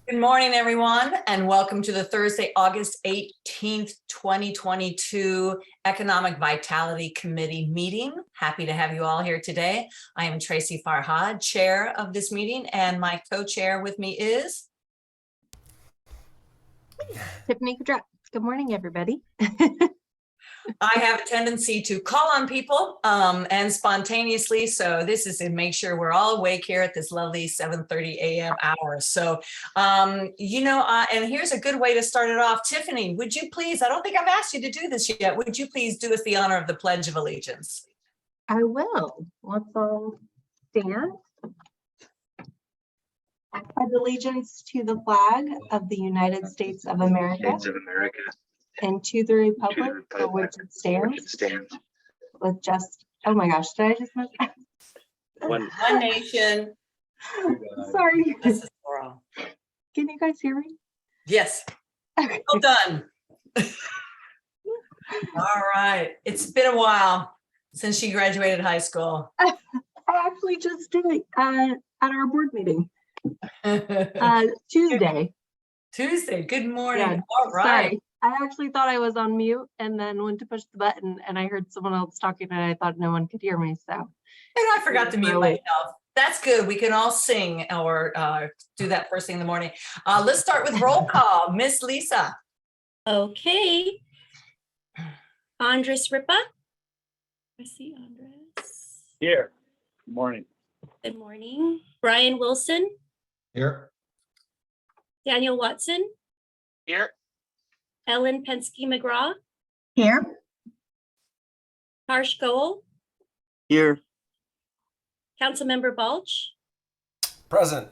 Good morning, everyone, and welcome to the Thursday, August 18th, 2022 Economic Vitality Committee meeting. Happy to have you all here today. I am Tracy Farhad, chair of this meeting, and my co-chair with me is Tiffany Kudrat. Good morning, everybody. I have a tendency to call on people and spontaneously. So this is to make sure we're all awake here at this lovely 7:30 a.m. hour. So, and here's a good way to start it off. Tiffany, would you please, I don't think I've asked you to do this yet. Would you please do us the honor of the Pledge of Allegiance? I will. Let's all stand. I pledge allegiance to the flag of the United States of America. And to the republic for which it stands. With just, oh my gosh, did I just miss that? One nation. Sorry. This is Laurel. Can you guys hear me? Yes. Okay. Well done. All right. It's been a while since she graduated high school. I actually just did it at our board meeting. Tuesday. Tuesday. Good morning. Yeah, all right. Sorry. I actually thought I was on mute and then went to push the button and I heard someone else talking and I thought no one could hear me. So. And I forgot to mute myself. That's good. We can all sing or do that first thing in the morning. Let's start with roll call. Miss Lisa. Okay. Andres Ripa. I see Andres. Here. Good morning. Good morning. Brian Wilson. Here. Daniel Watson. Here. Ellen Penske McGraw. Here. Harsh Goel. Here. Councilmember Balch. Present.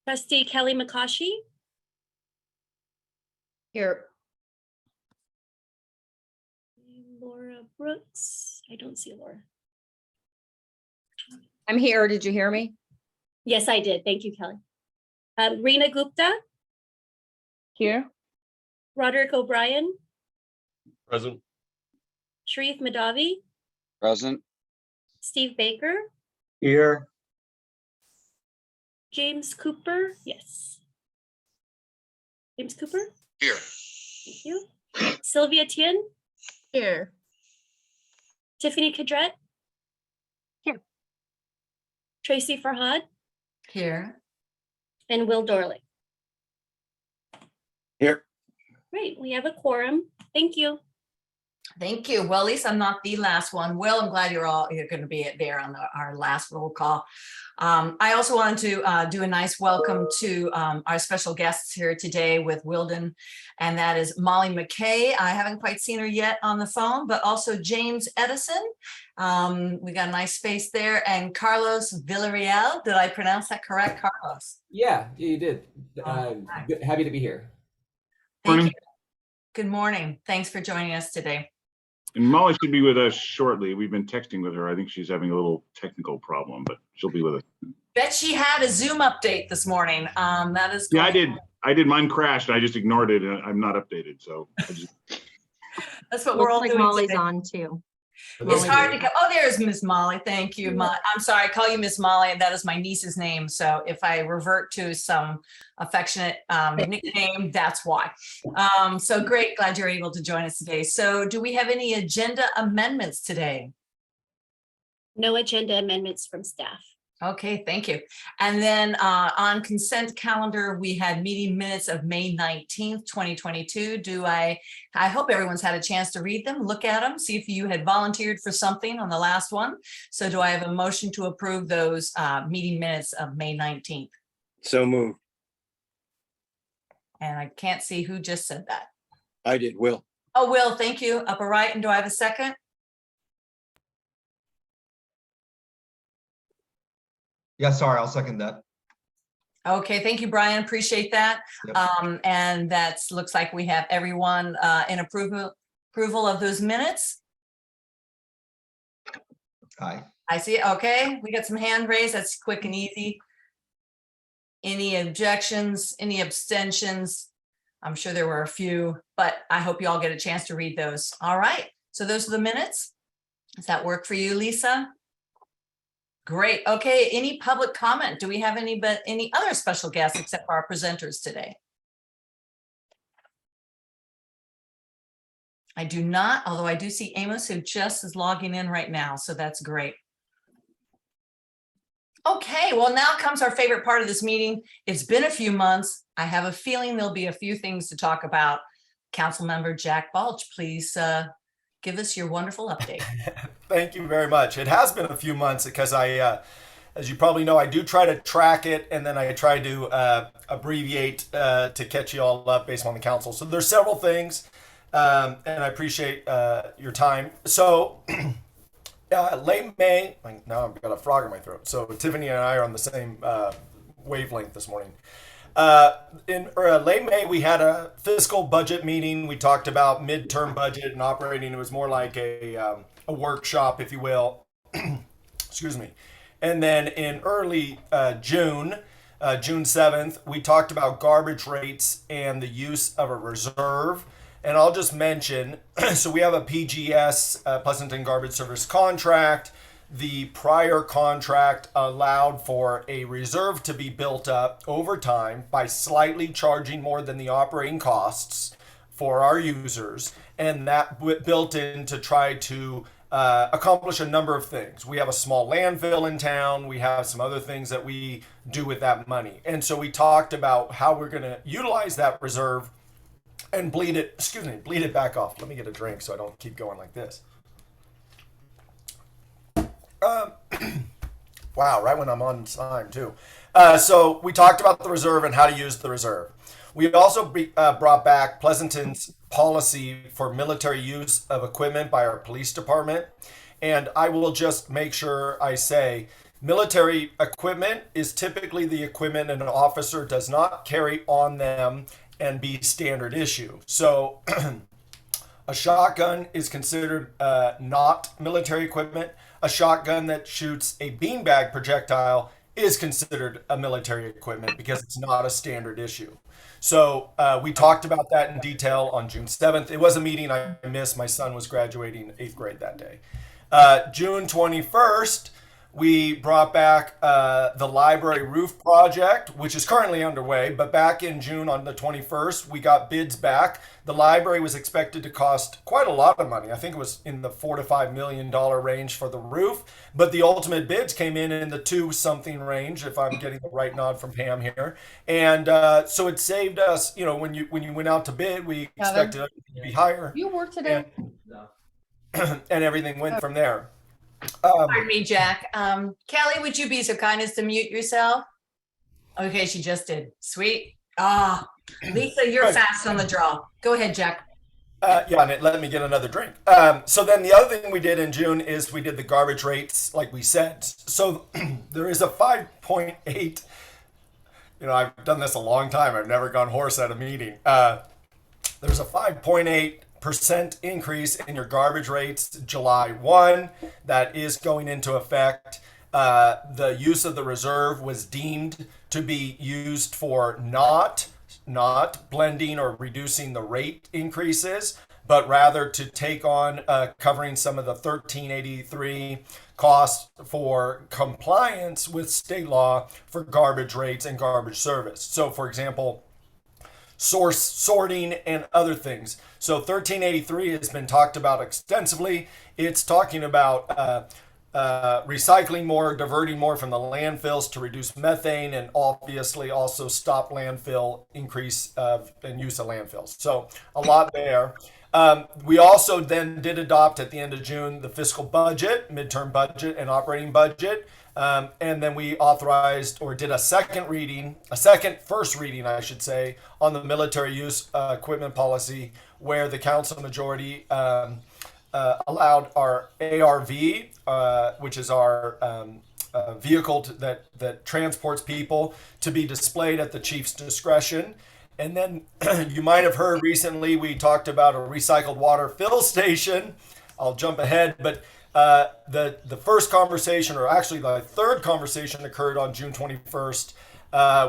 Trustee Kelly McCaughey. Here. Laura Brooks. I don't see Laura. I'm here. Did you hear me? Yes, I did. Thank you, Kelly. Reena Gupta. Here. Roderick O'Brien. Present. Sharif Madavi. Present. Steve Baker. Here. James Cooper. Yes. James Cooper. Here. Thank you. Sylvia Tien. Here. Tiffany Kudrat. Here. Tracy Farhad. Here. And Will Dorley. Here. Great, we have a quorum. Thank you. Thank you. Well, at least I'm not the last one. Will, I'm glad you're going to be there on our last roll call. I also wanted to do a nice welcome to our special guests here today with Wilden, and that is Molly McKay. I haven't quite seen her yet on the phone, but also James Edison. We got a nice face there, and Carlos Villarreal. Did I pronounce that correct, Carlos? Yeah, you did. Happy to be here. Thank you. Good morning. Thanks for joining us today. And Molly should be with us shortly. We've been texting with her. I think she's having a little technical problem, but she'll be with us. Bet she had a Zoom update this morning. That is. Yeah, I did. Mine crashed. I just ignored it, and I'm not updated. So That's what we're all doing. Molly's today. on too. It's hard to go. Oh, there's Miss Molly. Thank you. I'm sorry. I call you Miss Molly. That is my niece's name. So if I revert to some affectionate nickname, that's why. So great. Glad you're able to join us today. So do we have any agenda amendments today? No agenda amendments from staff. Okay, thank you. And then on consent calendar, we had meeting minutes of May 19th, 2022. I hope everyone's had a chance to read them, look at them, see if you had volunteered for something on the last one. So do I have a motion to approve those meeting minutes of May 19th? So moved. And I can't see who just said that. I did. Will. Oh, Will, thank you. Upper right. And do I have a second? Yeah, sorry, I'll second that. Okay, thank you, Brian. Appreciate that. Yep. And that looks like we have everyone in approval of those minutes. Aye. I see. Okay, we got some hand raised. That's quick and easy. Any objections, any abstentions? I'm sure there were a few, but I hope you all get a chance to read those. All right, so those are the minutes. Does that work for you, Lisa? Great. Okay, any public comment? Do we have any other special guests except for our presenters today? I do not, although I do see Amos who just is logging in right now, so that's great. Okay, well, now comes our favorite part of this meeting. It's been a few months. I have a feeling there'll be a few things to talk about. Councilmember Jack Balch, please give us your wonderful update. Thank you very much. It has been a few months because as you probably know, I do try to track it and then I try to abbreviate to catch you all up based on the council. So there's several things and I appreciate your time. So late May, now I've got a frog in my throat. So Tiffany and I are on the same wavelength this morning. In late May, we had a fiscal budget meeting. We talked about midterm budget and operating. It was more like a workshop, if you will. Excuse me. And then in early June 7th, we talked about garbage rates and the use of a reserve. And I'll just mention, so we have a PGS, Pleasanton Garbage Service contract. The prior contract allowed for a reserve to be built up over time by slightly charging more than the operating costs for our users. And that built in to try to accomplish a number of things. We have a small landfill in town. We have some other things that we do with that money. And so we talked about how we're going to utilize that reserve and bleed it back off. Let me get a drink so I don't keep going like this. Wow, right when I'm on time too. So we talked about the reserve and how to use the reserve. We also brought back Pleasanton's policy for military use of equipment by our police department. And I will just make sure I say military equipment is typically the equipment an officer does not carry on them and be standard issue. So a shotgun is considered not military equipment. A shotgun that shoots a beanbag projectile is considered a military equipment because it's not a standard issue. So we talked about that in detail on June 7th. It was a meeting I missed. My son was graduating 8th grade that day. June 21st, we brought back the library roof project, which is currently underway. But back in June on the 21st, we got bids back. The library was expected to cost quite a lot of money. I think it was in the $4 to $5 million range for the roof. But the ultimate bids came in the 2-something range, if I'm getting the right nod from Pam here. And so it saved us, when you went out to bid, we expected it to be higher. You work today? And everything went from there. Pardon me, Jack. Kelly, would you be so kind as to mute yourself? Okay, she just did. Sweet. Lisa, you're fast on the draw. Go ahead, Jack. Yeah, and let me get another drink. So then the other thing we did in June is we did the garbage rates, like we said. So there is a 5.8. I've done this a long time. I've never gone hoarse at a meeting. There's a 5.8% increase in your garbage rates July 1. That is going into effect. The use of the reserve was deemed to be used for not blending or reducing the rate increases, but rather to take on covering some of the 1383 costs for compliance with state law for garbage rates and garbage service. So for example, sorting and other things. So 1383 has been talked about extensively. It's talking about recycling more, diverting more from the landfills to reduce methane, and obviously also stop landfill increase and use of landfills. So a lot there. We also then did adopt at the end of June the fiscal budget, midterm budget, and operating budget. And then we authorized or did a first reading, I should say, on the military use equipment policy, where the council majority allowed our ARV, which is our vehicle that transports people, to be displayed at the chief's discretion. And then you might have heard recently we talked about a recycled water fill station. I'll jump ahead, but the first conversation, or actually the third conversation, occurred on June 21st.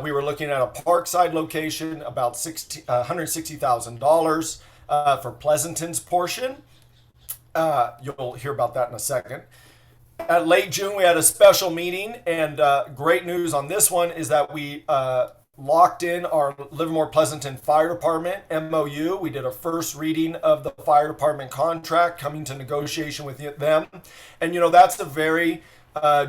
We were looking at a Parkside location, about $160,000 for Pleasanton's portion. You'll hear about that in a second. at late June, we had a special meeting, and great news on this one is that we locked in our Livermore Pleasanton Fire Department MOU. We did a first reading of the fire department contract, coming to negotiation with them. And, that's a very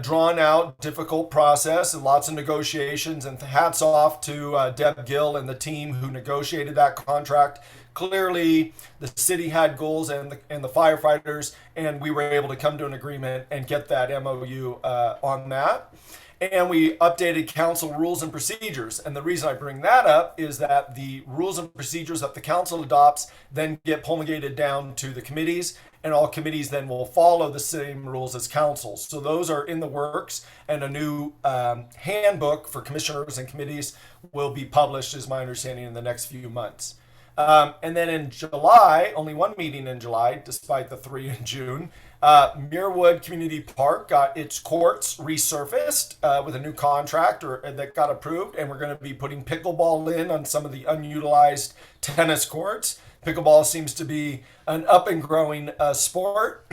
drawn out, difficult process and lots of negotiations. And hats off to Deb Gill and the team who negotiated that contract. Clearly, the city had goals and the firefighters, and we were able to come to an agreement and get that MOU on that. And we updated council rules and procedures. And the reason I bring that up is that the rules and procedures that the council adopts then get promulgated down to the committees, and all committees then will follow the same rules as council. So those are in the works, and a new handbook for commissioners and committees will be published, is my understanding, in the next few months. And then in July, only one meeting in July, despite the 3 in June, Muirwood Community Park got its courts resurfaced with a new contract that got approved, and we're going to be putting pickleball in on some of the unutilized tennis courts. Pickleball seems to be an up and growing sport.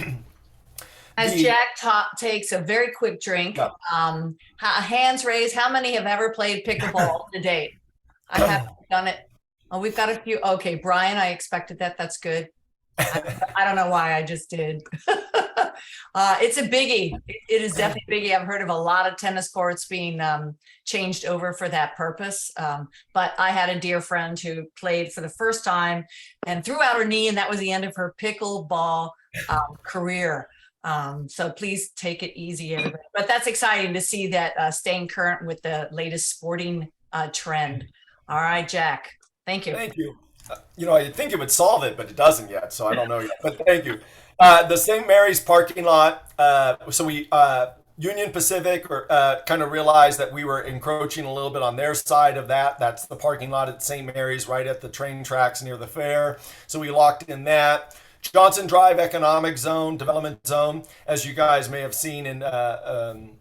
As Jack takes a very quick drink, hands raised, how many have ever played pickleball to date? I haven't done it. Oh, we've got a few. Okay, Brian, I expected that. That's good. I don't know why I just did. It's a biggie. It is definitely a biggie. I've heard of a lot of tennis courts being changed over for that purpose. But I had a dear friend who played for the first time and threw out her knee, and that was the end of her pickleball career. So please take it easy, everybody. But that's exciting to see that staying current with the latest sporting trend. All right, Jack. Thank you. Thank you. I think it would solve it, but it doesn't yet, so I don't know yet. But thank you. The St. Mary's parking lot. So we Union Pacific kind of realized that we were encroaching a little bit on their side of that. That's the parking lot at St. Mary's, right at the train tracks near the fair. So we locked in that. Johnson Drive Economic Zone, Development Zone, as you guys may have seen in the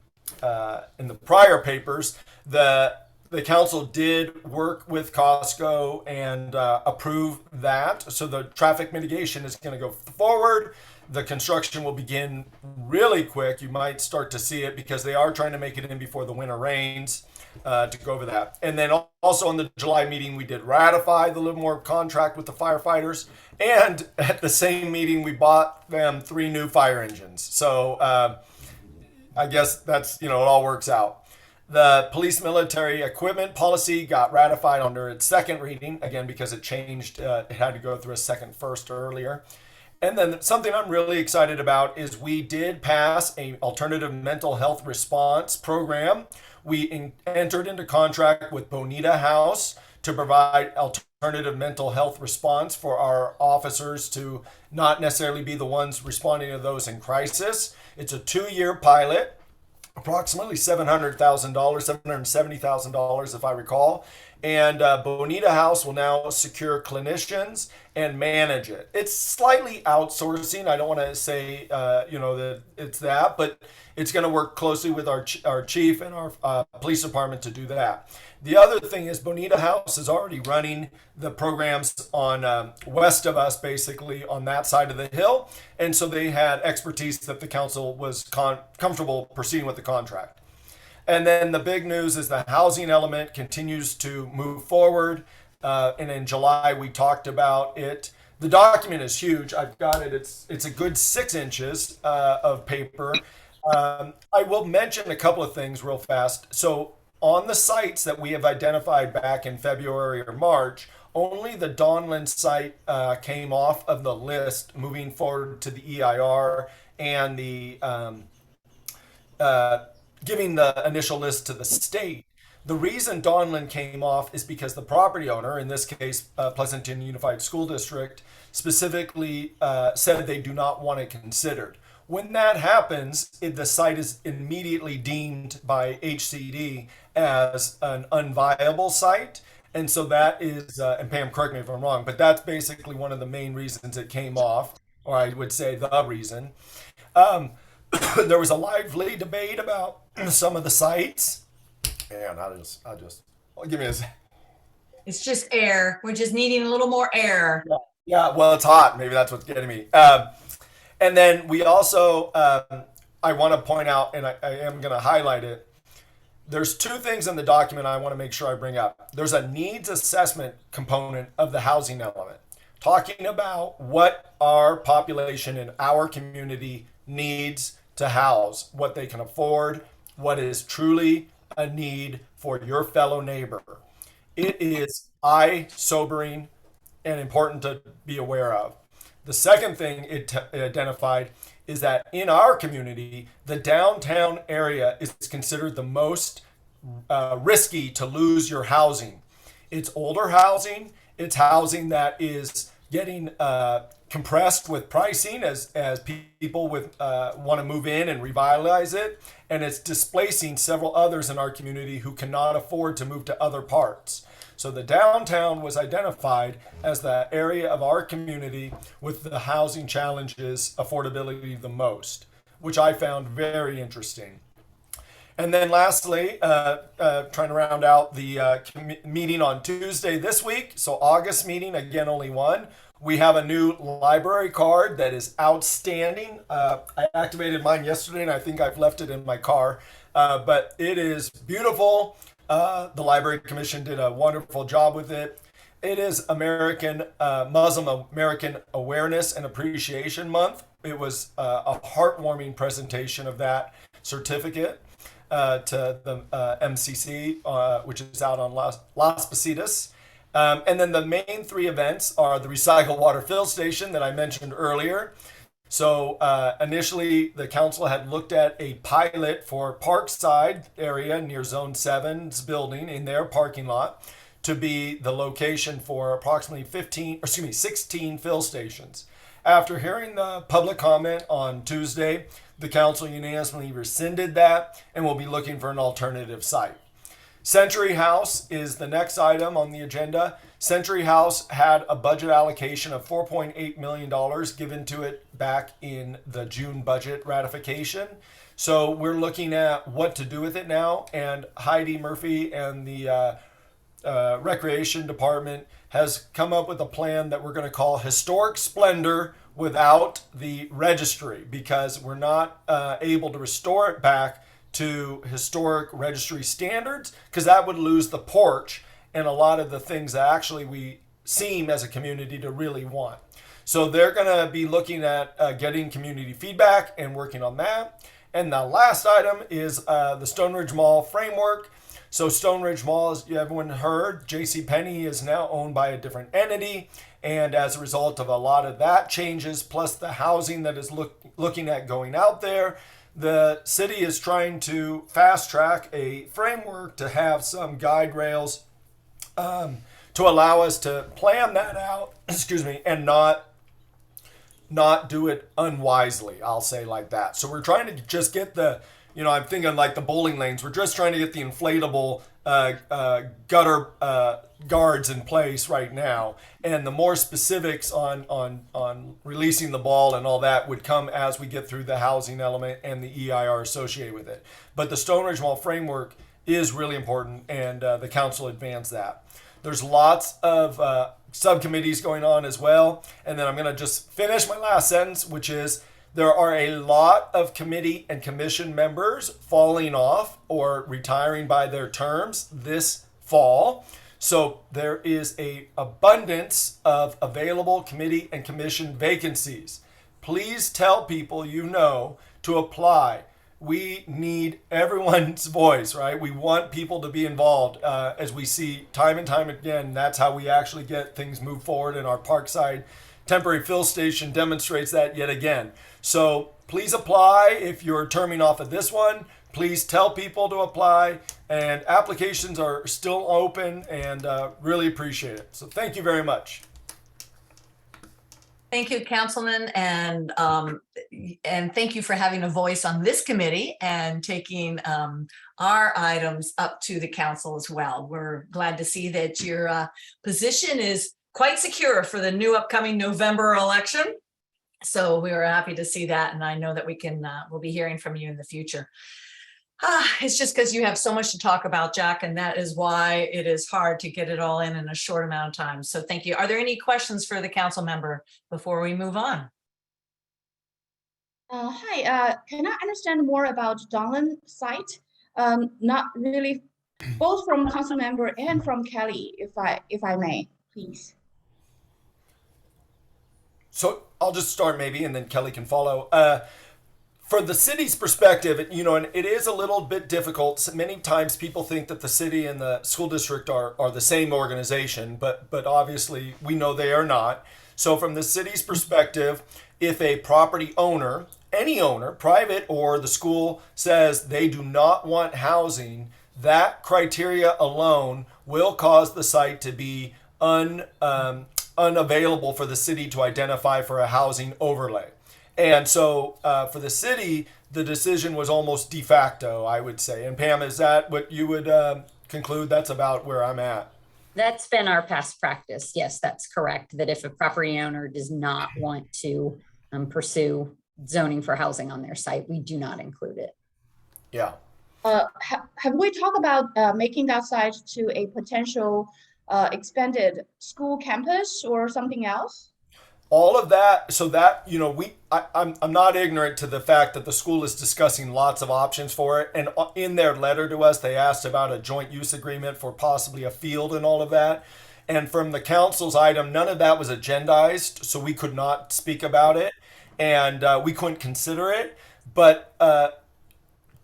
prior papers, the council did work with Costco and approve that. So the traffic mitigation is going to go forward. The construction will begin really quick. You might start to see it because they are trying to make it in before the winter rains to go over that. And then also in the July meeting, we did ratify the Livermore contract with the firefighters. And at the same meeting, we bought them 3 new fire engines. So I guess that's, it all works out. The police military equipment policy got ratified under its second reading, again, because it changed. It had to go through a second first earlier. And then something I'm really excited about is we did pass an alternative mental health response program. We entered into contract with Bonita House to provide alternative mental health response for our officers to not necessarily be the ones responding to those in crisis. It's a 2-year pilot. Approximately $700,000, $770,000 if I recall. And Bonita House will now secure clinicians and manage it. It's slightly outsourcing. I don't want to say, that it's that, but it's going to work closely with our chief and our police department to do that. The other thing is Bonita House is already running the programs on west of us, basically on that side of the hill. And so they had expertise that the council was comfortable proceeding with the contract. And then the big news is the housing element continues to move forward. And in July, we talked about it. The document is huge. I've got it. It's a good 6 inches of paper. I will mention a couple of things real fast. So on the sites that we have identified back in February or March, only the Donlan site came off of the list moving forward to the EIR and the giving the initial list to the state. The reason Donlan came off is because the property owner, in this case, Pleasanton Unified School District, specifically said they do not want it considered. When that happens, the site is immediately deemed by HCD as an unviable site. And so that is, and Pam, correct me if I'm wrong, but that's basically one of the main reasons it came off, or I would say the reason. There was a lively debate about some of the sites. And I'll just give me a second. It's just air. We're just needing a little more air. Yeah, well, it's hot. Maybe that's what's getting me. And then we also I want to point out, and I am going to highlight it. There's two things in the document I want to make sure I bring up. There's a needs assessment component of the housing element, talking about what our population in our community needs to house, what they can afford, what is truly a need for your fellow neighbor. It is eye-sobering and important to be aware of. The second thing it identified is that in our community, the downtown area is considered the most risky to lose your housing. It's older housing. It's housing that is getting compressed with pricing as people with want to move in and revitalize it, and it's displacing several others in our community who cannot afford to move to other parts. So the downtown was identified as the area of our community with the housing challenges, affordability the most, which I found very interesting. And then lastly, trying to round out the meeting on Tuesday this week, so August meeting, again, only one. We have a new library card that is outstanding. I activated mine yesterday, and I think I've left it in my car, but it is beautiful. The Library Commission did a wonderful job with it. It is Muslim American Awareness and Appreciation Month. It was a heartwarming presentation of that certificate to the MCC, which is out on Las Positas. And then the main three events are the recycled water fill station that I mentioned earlier. So initially, the council had looked at a pilot for Parkside area near Zone 7's building in their parking lot to be the location for approximately 16 fill stations. After hearing the public comment on Tuesday, the council unanimously rescinded that and will be looking for an alternative site. Century House is the next item on the agenda. Century House had a budget allocation of $4.8 million given to it back in the June budget ratification. So we're looking at what to do with it now, and Heidi Murphy and the Recreation Department has come up with a plan that we're going to call Historic Splendor without the registry, because we're not able to restore it back to historic registry standards, because that would lose the porch and a lot of the things that actually we seem as a community to really want. So they're going to be looking at getting community feedback and working on that. And the last item is the Stone Ridge Mall framework. So Stone Ridge Mall, as everyone heard, JCPenney is now owned by a different entity. And as a result of a lot of that changes, plus the housing that is looking at going out there, the city is trying to fast track a framework to have some guide rails to allow us to plan that out, and not do it unwisely, I'll say like that. So we're trying to just get the, I'm thinking like the bowling lanes. We're just trying to get the inflatable gutter guards in place right now. And the more specifics on releasing the ball and all that would come as we get through the housing element and the EIR associated with it. But the Stone Ridge Mall framework is really important, and the council advanced that. There's lots of subcommittees going on as well. And then I'm going to just finish my last sentence, which is there are a lot of committee and commission members falling off or retiring by their terms this fall. So there is an abundance of available committee and commission vacancies. Please tell people to apply. We need everyone's voice, right? We want people to be involved. As we see time and time again, that's how we actually get things moved forward, and our Parkside temporary fill station demonstrates that yet again. So please apply. If you're terming off of this one, please tell people to apply, and applications are still open, and really appreciate it. So thank you very much. Thank you, Councilman, and thank you for having a voice on this committee and taking our items up to the council as well. We're glad to see that your position is quite secure for the new upcoming November election. So we are happy to see that, and I know that we'll be hearing from you in the future. It's just because you have so much to talk about, Jack, and that is why it is hard to get it all in a short amount of time. So thank you. Are there any questions for the council member before we move on? Hi, can I understand more about Donlan site? Not really, both from council member and from Kelly, if I may, please. So I'll just start maybe, and then Kelly can follow. For the city's perspective, and it is a little bit difficult. Many times people think that the city and the school district are the same organization, but obviously we know they are not. So from the city's perspective, if a property owner, any owner, private or the school, says they do not want housing, that criteria alone will cause the site to be unavailable for the city to identify for a housing overlay. And so for the city, the decision was almost de facto, I would say. And Pam, is that what you would conclude? That's about where I'm at. That's been our past practice. Yes, that's correct. That if a property owner does not want to pursue zoning for housing on their site, we do not include it. Yeah. Have we talked about making that site to a potential expanded school campus or something else? All of that, so that, I'm not ignorant to the fact that the school is discussing lots of options for it. And in their letter to us, they asked about a joint use agreement for possibly a field and all of that. And from the council's item, none of that was agendized, so we could not speak about it. And we couldn't consider it. But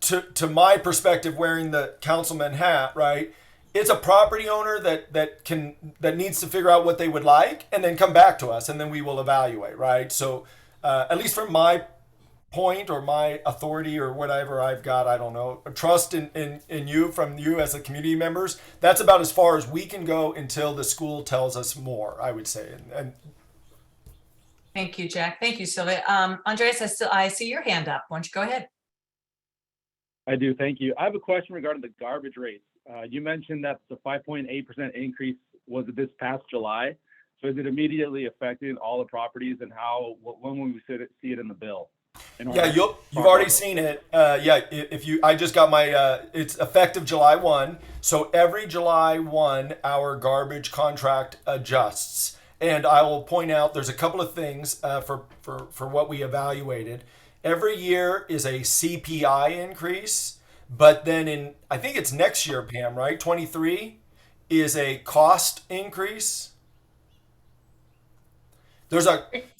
to my perspective, wearing the councilman hat, right? It's a property owner that needs to figure out what they would like and then come back to us, and then we will evaluate, right? So at least from my point or my authority or whatever I've got, I don't know, trust in you from you as the community members, that's about as far as we can go until the school tells us more, I would say. And Thank you, Jack. Thank you, Sylvia. Andreas, I see your hand up. Why don't you go ahead? I do. Thank you. I have a question regarding the garbage rates. You mentioned that the 5.8% increase was this past July. So is it immediately affecting all the properties, and when will we see it in the bill? Yeah, you've already seen it. I just got my, it's effective July 1. So every July 1, our garbage contract adjusts. And I will point out there's a couple of things for what we evaluated. Every year is a CPI increase. But then I think it's next year, Pam, right? 23 is a cost increase. There's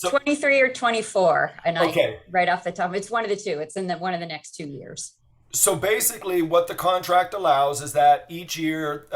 23 or 24. And okay. Right off the top, it's one of the two. It's in one of the next 2 years. So basically what the contract allows is that each year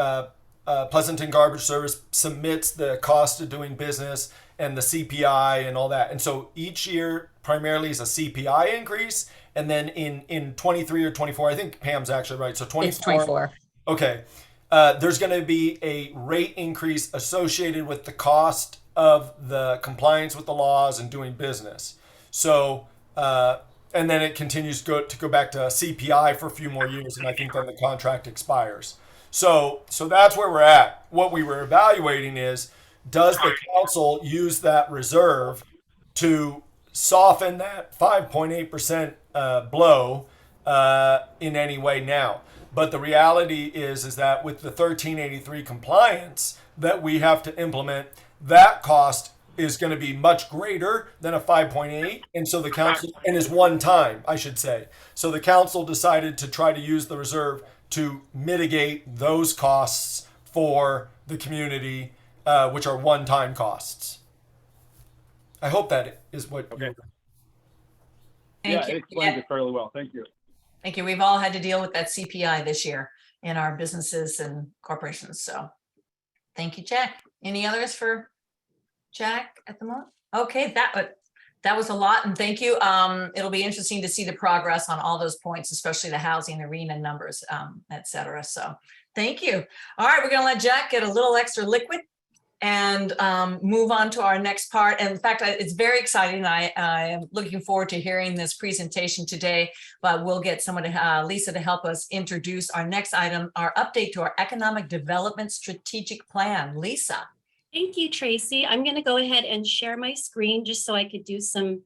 Pleasanton Garbage Service submits the cost of doing business and the CPI and all that. And so each year primarily is a CPI increase. And then in 23 or 24, I think Pam's actually right. So 24. It's 24. Okay. There's going to be a rate increase associated with the cost of the compliance with the laws and doing business. So, and then it continues to go back to CPI for a few more years. And I think then the contract expires. So that's where we're at. What we were evaluating is, does the council use that reserve to soften that 5.8% blow in any way now? But the reality is that with the 1383 compliance that we have to implement, that cost is going to be much greater than a 5.8. And so the council, and is one time, I should say. So the council decided to try to use the reserve to mitigate those costs for the community, which are one-time costs. I hope that is what. Okay. Thank you. It explains it fairly well. Thank you. Thank you. We've all had to deal with that CPI this year in our businesses and corporations. So thank you, Jack. Any others for Jack at the moment? Okay, that was a lot, and thank you. It'll be interesting to see the progress on all those points, especially the housing arena numbers, et cetera. So thank you. All right, we're gonna let Jack get a little extra liquid and move on to our next part. And in fact, it's very exciting. I am looking forward to hearing this presentation today, but we'll get someone, Lisa, to help us introduce our next item, our update to our Economic Development Strategic Plan. Lisa. Thank you, Tracy. I'm going to go ahead and share my screen just so I could do some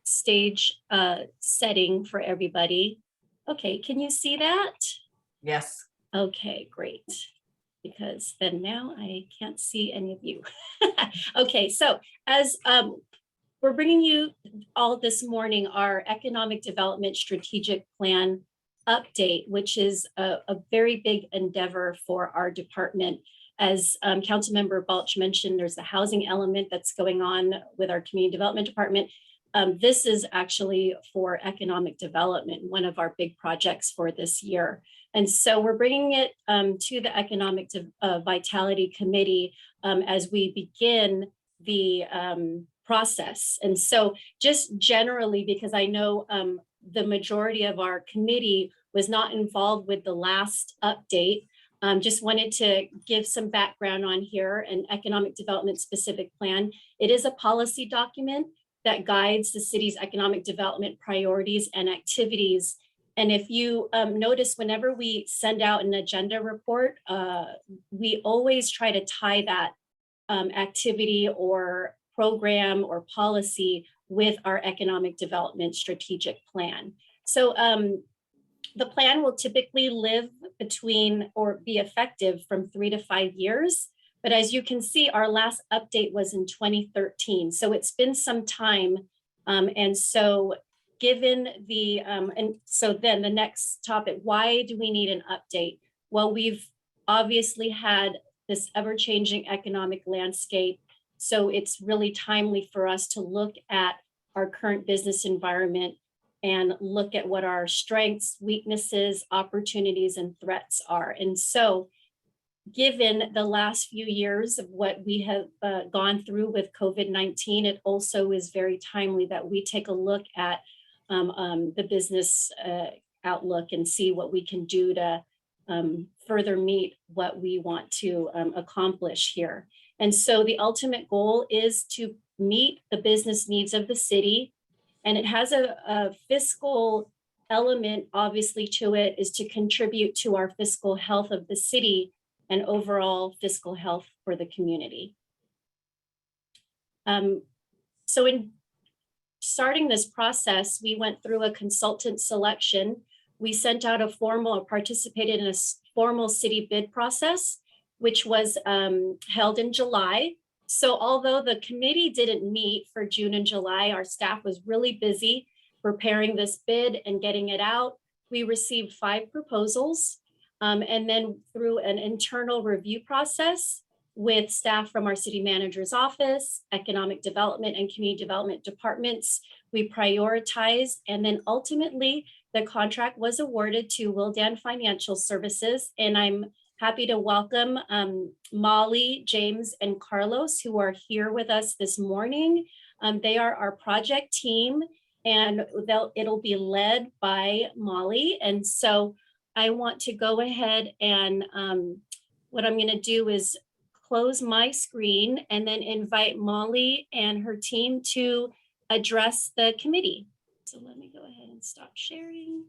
stage setting for everybody. Okay, can you see that? Yes. Okay, great. Because then now I can't see any of you. Okay, so as we're bringing you all this morning our Economic Development Strategic Plan update, which is a very big endeavor for our department. As Councilmember Balch mentioned, there's the housing element that's going on with our Community Development Department. This is actually for economic development, one of our big projects for this year. And so we're bringing it to the Economic Vitality Committee as we begin the process. And so just generally, because I know the majority of our committee was not involved with the last update, just wanted to give some background on here. An economic development specific plan. It is a policy document that guides the city's economic development priorities and activities. And if you notice, whenever we send out an agenda report, we always try to tie that activity or program or policy with our economic development strategic plan. So the plan will typically live between or be effective from 3 to 5 years. But as you can see, our last update was in 2013. So it's been some time. And so given the, and so then the next topic, why do we need an update? Well, we've obviously had this ever-changing economic landscape. So it's really timely for us to look at our current business environment and look at what our strengths, weaknesses, opportunities, and threats are. And so given the last few years of what we have gone through with COVID-19, it also is very timely that we take a look at the business outlook and see what we can do to further meet what we want to accomplish here. And so the ultimate goal is to meet the business needs of the city. And it has a fiscal element, obviously, to it, is to contribute to our fiscal health of the city and overall fiscal health for the community. So in starting this process, we went through a consultant selection. We sent out a formal, or participated in a formal city bid process, which was held in July. So although the committee didn't meet for June and July, our staff was really busy preparing this bid and getting it out. We received 5 proposals. And then through an internal review process with staff from our city manager's office, economic development and community development departments, we prioritized, and then ultimately the contract was awarded to Wildan Financial Services. And I'm happy to welcome Molly, James, and Carlos, who are here with us this morning. They are our project team, and it'll be led by Molly. And so I want to go ahead and what I'm going to do is close my screen and then invite Molly and her team to address the committee. So let me go ahead and stop sharing.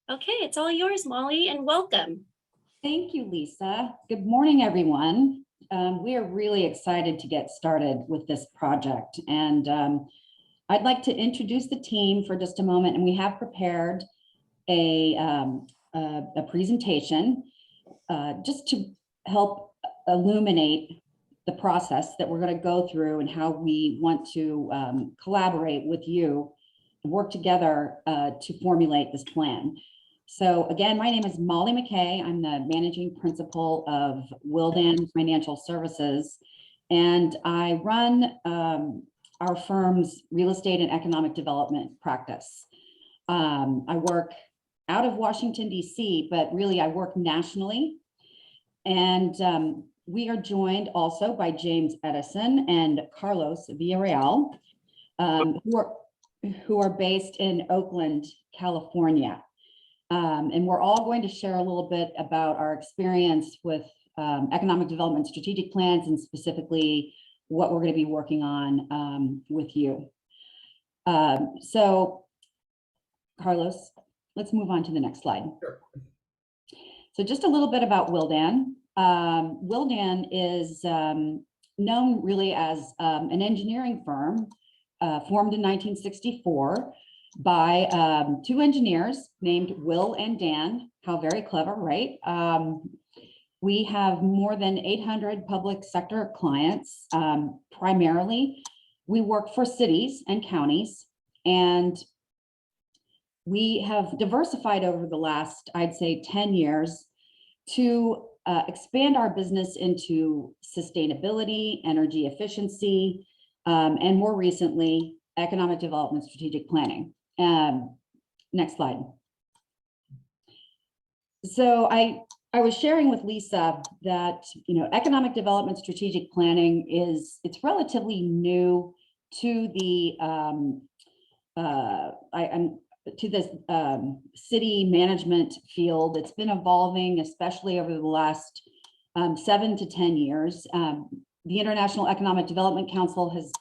Okay, it's all yours, Molly, and welcome. Thank you, Lisa. Good morning, everyone. We are really excited to get started with this project. And I'd like to introduce the team for just a moment. And we have prepared a presentation just to help illuminate the process that we're going to go through and how we want to collaborate with you and work together to formulate this plan. So again, my name is Molly McKay. I'm the managing principal of Wildan Financial Services, and I run our firm's real estate and economic development practice. I work out of Washington, D.C., but really I work nationally. And we are joined also by James Edison and Carlos Villarreal, who are based in Oakland, California. And we're all going to share a little bit about our experience with economic development strategic plans, and specifically what we're going to be working on with you. So, Carlos, let's move on to the next slide. Sure. So just a little bit about Wildan. Wildan is known really as an engineering firm formed in 1964 by 2 engineers named Will and Dan. How very clever, right? We have more than 800 public sector clients, primarily We work for cities and counties, and we have diversified over the last, I'd say, 10 years to expand our business into sustainability, energy efficiency, and more recently, economic development strategic planning. Next slide. So I was sharing with Lisa that, economic development strategic planning it's relatively new to the this city management field. It's been evolving, especially over the last 7 to 10 years. The International Economic Development Council has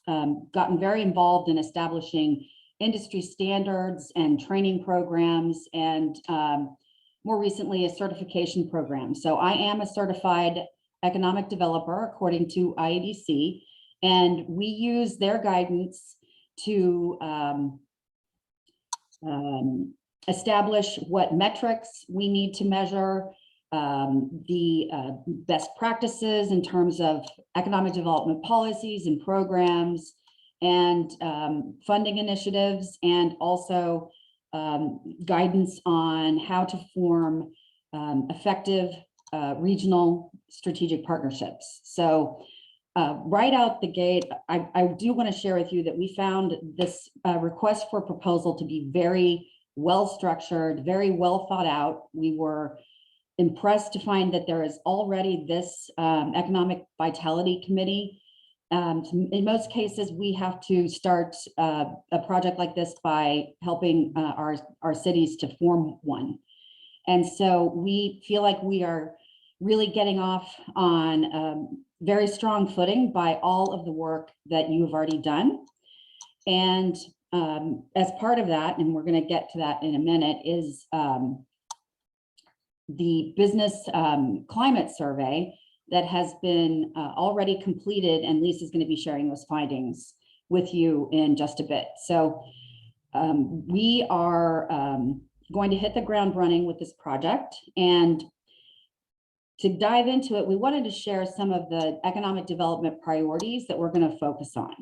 gotten very involved in establishing industry standards and training programs, and more recently, a certification program. So I am a certified economic developer according to IEDC, and we use their guidance to establish what metrics we need to measure, the best practices in terms of economic development policies and programs, and funding initiatives, and also guidance on how to form effective regional strategic partnerships. So right out the gate, I do want to share with you that we found this request for proposal to be very well structured, very well thought out. We were impressed to find that there is already this economic vitality committee. In most cases, we have to start a project like this by helping our cities to form one. And so we feel like we are really getting off on very strong footing by all of the work that you have already done. And as part of that, and we're going to get to that in a minute, is the business climate survey that has been already completed, and Lisa's going to be sharing those findings with you in just a bit. So we are going to hit the ground running with this project. And to dive into it, we wanted to share some of the economic development priorities that we're going to focus on.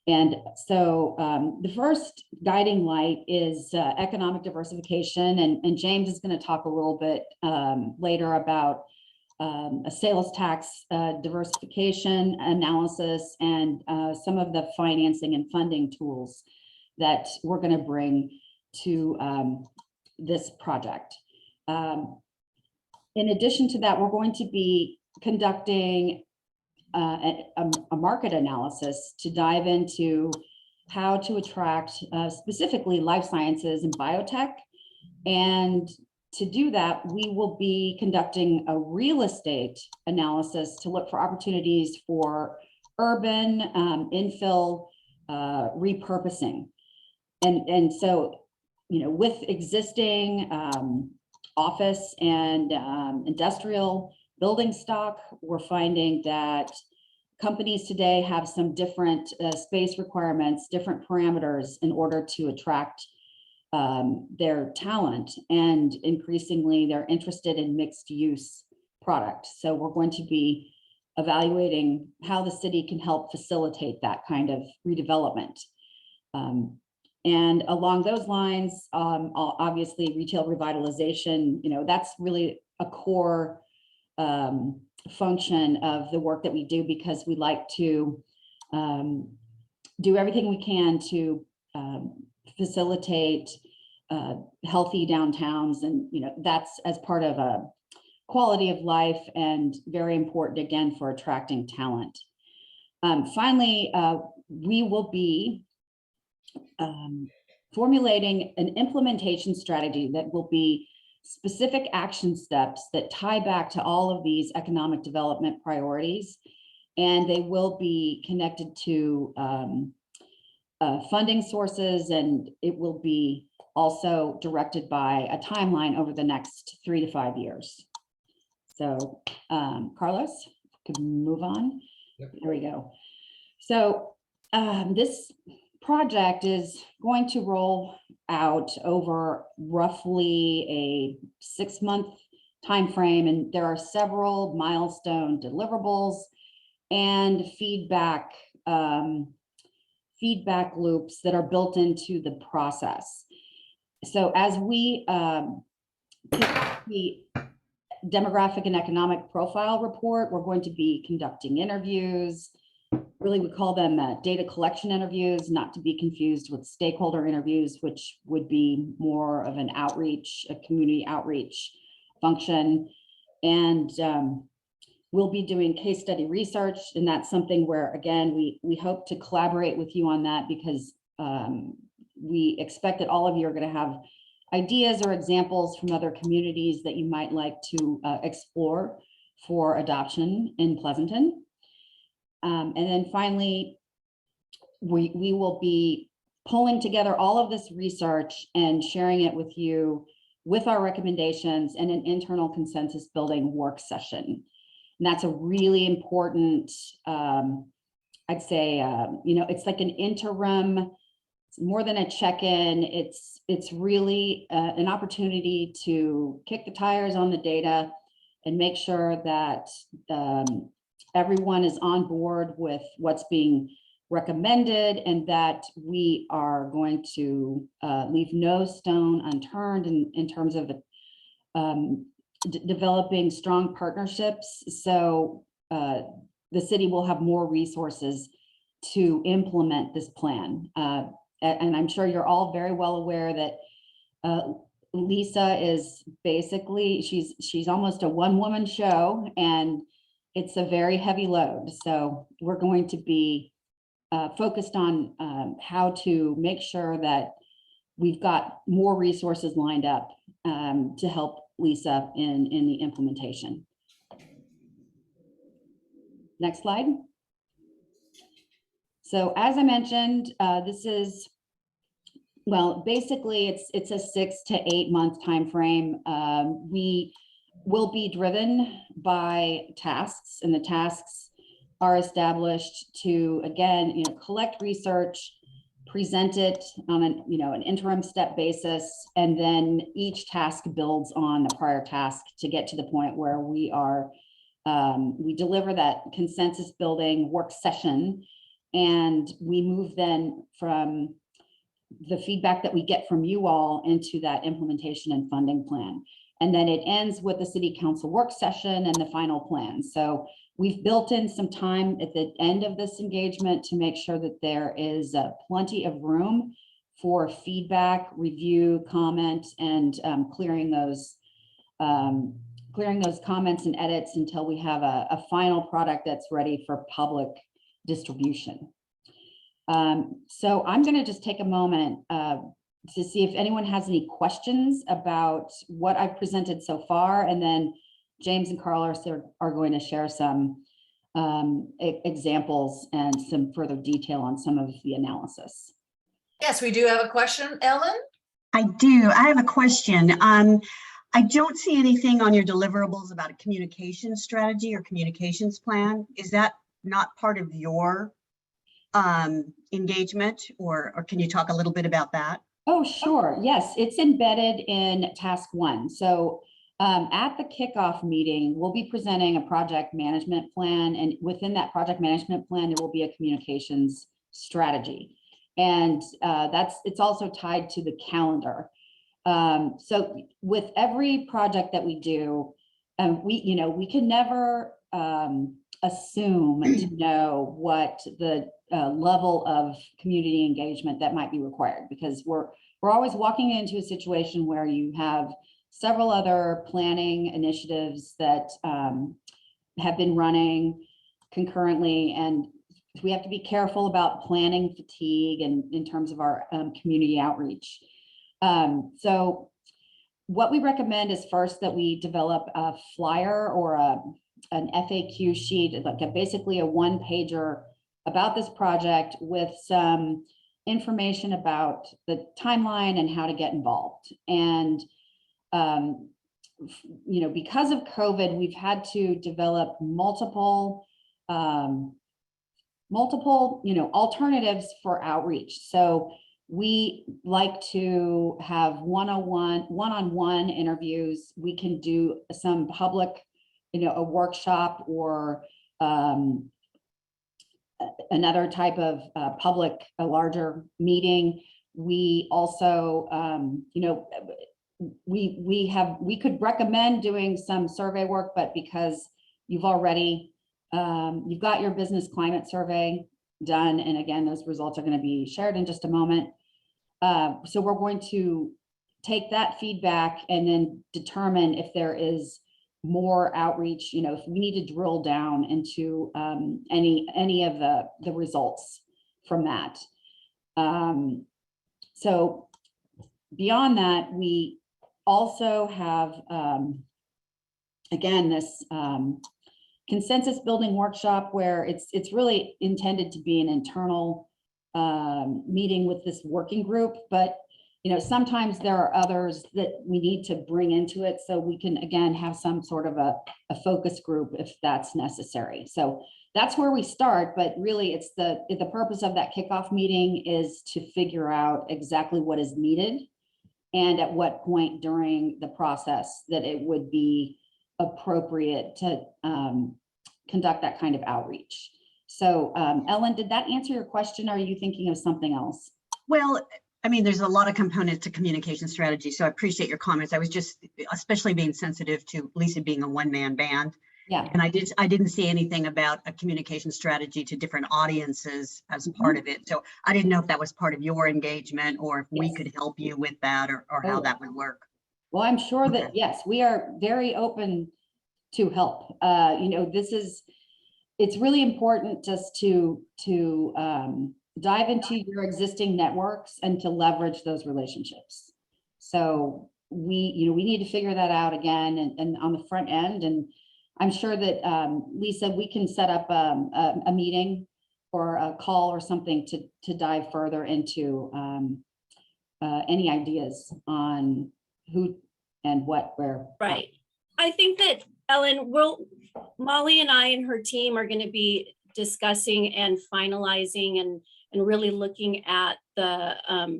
And so the first guiding light is economic diversification. And James is going to talk a little bit later about a sales tax diversification analysis and some of the financing and funding tools that we're going to bring to this project. In addition to that, we're going to be conducting a market analysis to dive into how to attract specifically life sciences and biotech. And to do that, we will be conducting a real estate analysis to look for opportunities for urban infill repurposing. And so, with existing office and industrial building stock, we're finding that companies today have some different space requirements, different parameters in order to attract their talent, and increasingly they're interested in mixed use product. So we're going to be evaluating how the city can help facilitate that kind of redevelopment. And along those lines, obviously retail revitalization, that's really a core function of the work that we do, because we like to do everything we can to facilitate healthy downtowns, and that's as part of a quality of life and very important again for attracting talent. Finally, we will be formulating an implementation strategy that will be specific action steps that tie back to all of these economic development priorities, and they will be connected to funding sources, and it will be also directed by a timeline over the next 3 to 5 years. So Carlos, could move on. Yep. There we go. So this project is going to roll out over roughly a 6-month timeframe, and there are several milestone deliverables and feedback feedback loops that are built into the process. So as we the demographic and economic profile report, we're going to be conducting interviews. Really, we call them data collection interviews, not to be confused with stakeholder interviews, which would be more of an outreach, a community outreach function. And we'll be doing case study research, and that's something where, again, we hope to collaborate with you on that, because we expect that all of you are going to have ideas or examples from other communities that you might like to explore for adoption in Pleasanton. And then finally, we will be pulling together all of this research and sharing it with you with our recommendations in an internal consensus building work session. And that's a really important, I'd say, it's like an interim, it's more than a check-in. It's really an opportunity to kick the tires on the data and make sure that everyone is on board with what's being recommended, and that we are going to leave no stone unturned in terms of developing strong partnerships. So the city will have more resources to implement this plan. And I'm sure you're all very well aware that Lisa is basically, she's almost a one-woman show, and it's a very heavy load. So we're going to be focused on how to make sure that we've got more resources lined up to help Lisa in the implementation. Next slide. So as I mentioned, this is, well, basically it's a 6 to 8 month time frame. We will be driven by tasks, and the tasks are established to, again, collect research, present it on an interim step basis, and then each task builds on the prior task to get to the point where we deliver that consensus building work session. And we move then from the feedback that we get from you all into that implementation and funding plan. And then it ends with the city council work session and the final plan. So we've built in some time at the end of this engagement to make sure that there is plenty of room for feedback, review, comment, and clearing those comments and edits until we have a final product that's ready for public distribution. So I'm going to just take a moment to see if anyone has any questions about what I've presented so far, and then James and Carl are going to share some examples and some further detail on some of the analysis. Yes, we do have a question, Ellen. I do. I have a question. I don't see anything on your deliverables about a communications strategy or communications plan. Is that not part of your engagement, or can you talk a little bit about that? Oh, sure. Yes, it's embedded in task 1. So at the kickoff meeting, we'll be presenting a project management plan, and within that project management plan, there will be a communications strategy. And it's also tied to the calendar. So with every project that we do, we can never assume to know what the level of community engagement that might be required, because we're always walking into a situation where you have several other planning initiatives that have been running concurrently, and we have to be careful about planning fatigue and in terms of our community outreach. So what we recommend is first that we develop a flyer or an FAQ sheet, like basically a one-pager about this project with some information about the timeline and how to get involved. And because of COVID, we've had to develop multiple alternatives for outreach. So we like to have one-on-one interviews. We can do some public, a workshop or another type of a larger meeting. We also, we could recommend doing some survey work, but because you've already, you've got your business climate survey done. And again, those results are going to be shared in just a moment. So we're going to take that feedback and then determine if there is more outreach, if we need to drill down into any of the results from that. So beyond that, we also have, again, this consensus building workshop where it's really intended to be an internal meeting with this working group, but sometimes there are others that we need to bring into it so we can, again, have some sort of a focus group if that's necessary. So that's where we start, but really it's the purpose of that kickoff meeting is to figure out exactly what is needed and at what point during the process that it would be appropriate to conduct that kind of outreach. So Ellen, did that answer your question? Or are you thinking of something else? Well, I mean, there's a lot of components to communication strategy, so I appreciate your comments. I was just especially being sensitive to Lisa being a one-man band. Yeah. And I didn't see anything about a communication strategy to different audiences as part of it. So I didn't know if that was part of your engagement or if we could help you with that or how that would work. Well, I'm sure that, yes, we are very open to help. It's really important just to dive into your existing networks and to leverage those relationships. So we need to figure that out again and on the front end. And I'm sure that Lisa, we can set up a meeting or a call or something to dive further into any ideas on who and what, where. Right. I think that Ellen, Molly and I and her team are going to be discussing and finalizing and really looking at the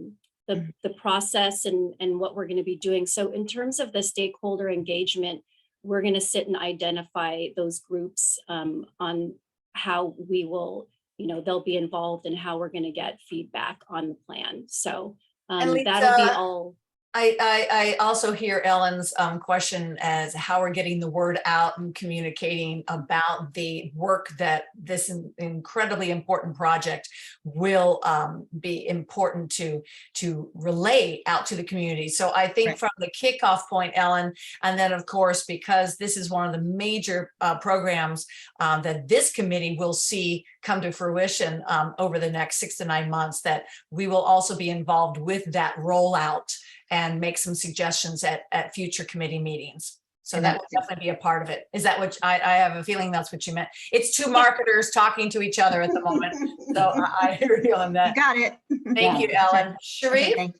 process and what we're going to be doing. So in terms of the stakeholder engagement, we're going to sit and identify those groups on how we will, they'll be involved and how we're going to get feedback on the plan. So that'll be all. I also hear Ellen's question as how we're getting the word out and communicating about the work that this incredibly important project will be important to relay out to the community. So I think from the kickoff point, Ellen, and then of course, because this is one of the major programs that this committee will see come to fruition over the next 6 to 9 months, that we will also be involved with that rollout and make some suggestions at future committee meetings. So that will definitely be a part of it. Is that what I have a feeling that's what you meant? It's two marketers talking to each other at the moment. So I hear you on that. You got it. Thank you, Ellen. Sharif?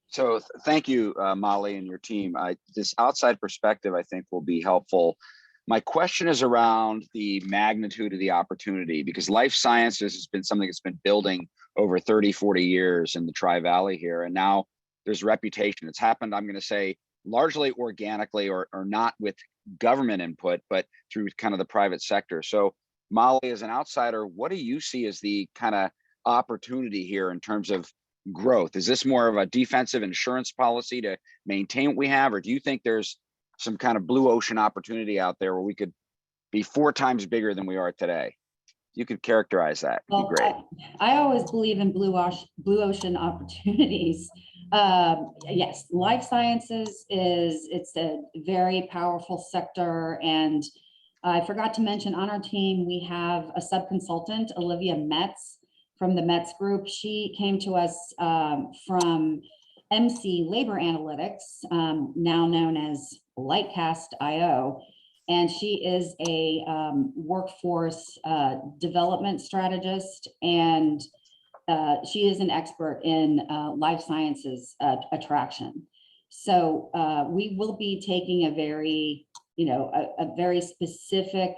So thank you, Molly and your team. This outside perspective, I think, will be helpful. My question is around the magnitude of the opportunity, because life sciences has been something that's been building over 30, 40 years in the Tri-Valley here. And now there's reputation. It's happened, I'm going to say, largely organically or not with government input, but through kind of the private sector. So Molly, as an outsider, what do you see as the kind of opportunity here in terms of growth? Is this more of a defensive insurance policy to maintain what we have? Or do you think there's some kind of blue ocean opportunity out there where we could be 4 times bigger than we are today? You could characterize that. It'd be great. I always believe in blue ocean opportunities. Yes, life sciences it's a very powerful sector. And I forgot to mention on our team, we have a sub-consultant, Olivia Metz from the Metz Group. She came to us from MC Labor Analytics, now known as Lightcast.io. And she is a workforce development strategist, and she is an expert in life sciences attraction. So we will be taking a very, a very specific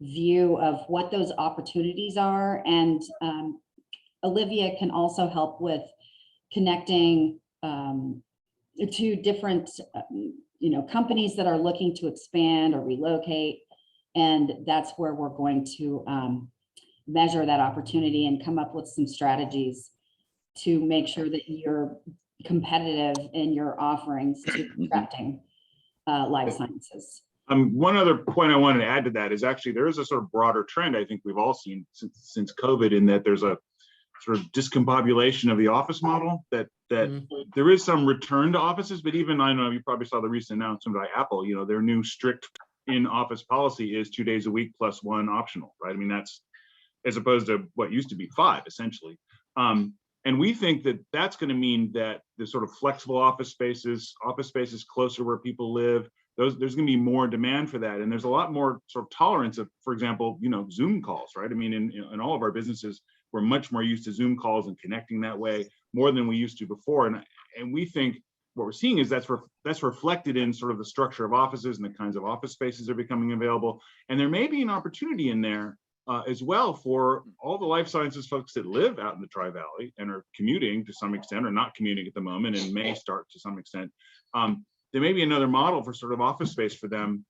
view of what those opportunities are. And Olivia can also help with connecting to different companies that are looking to expand or relocate. And that's where we're going to measure that opportunity and come up with some strategies to make sure that you're competitive in your offerings to attracting life sciences. One other point I wanted to add to that is actually there is a sort of broader trend I think we've all seen since COVID, in that there's a sort of discombobulation of the office model, that there is some return to offices, but even, I know you probably saw the recent announcement by Apple, you know, their new strict in-office policy is 2 days a week plus 1 optional, right? I mean, that's as opposed to what used to be 5 essentially. And we think that that's going to mean that the sort of flexible office spaces closer where people live, there's going to be more demand for that. And there's a lot more sort of tolerance of, for example, you know, Zoom calls, right? I mean, in all of our businesses, we're much more used to Zoom calls and connecting that way more than we used to before. And we think what we're seeing is that's reflected in sort of the structure of offices and the kinds of office spaces that are becoming available. And there may be an opportunity in there as well for all the life sciences folks that live out in the Tri-Valley and are commuting to some extent, or not commuting at the moment and may start to some extent. There may be another model for sort of office space for them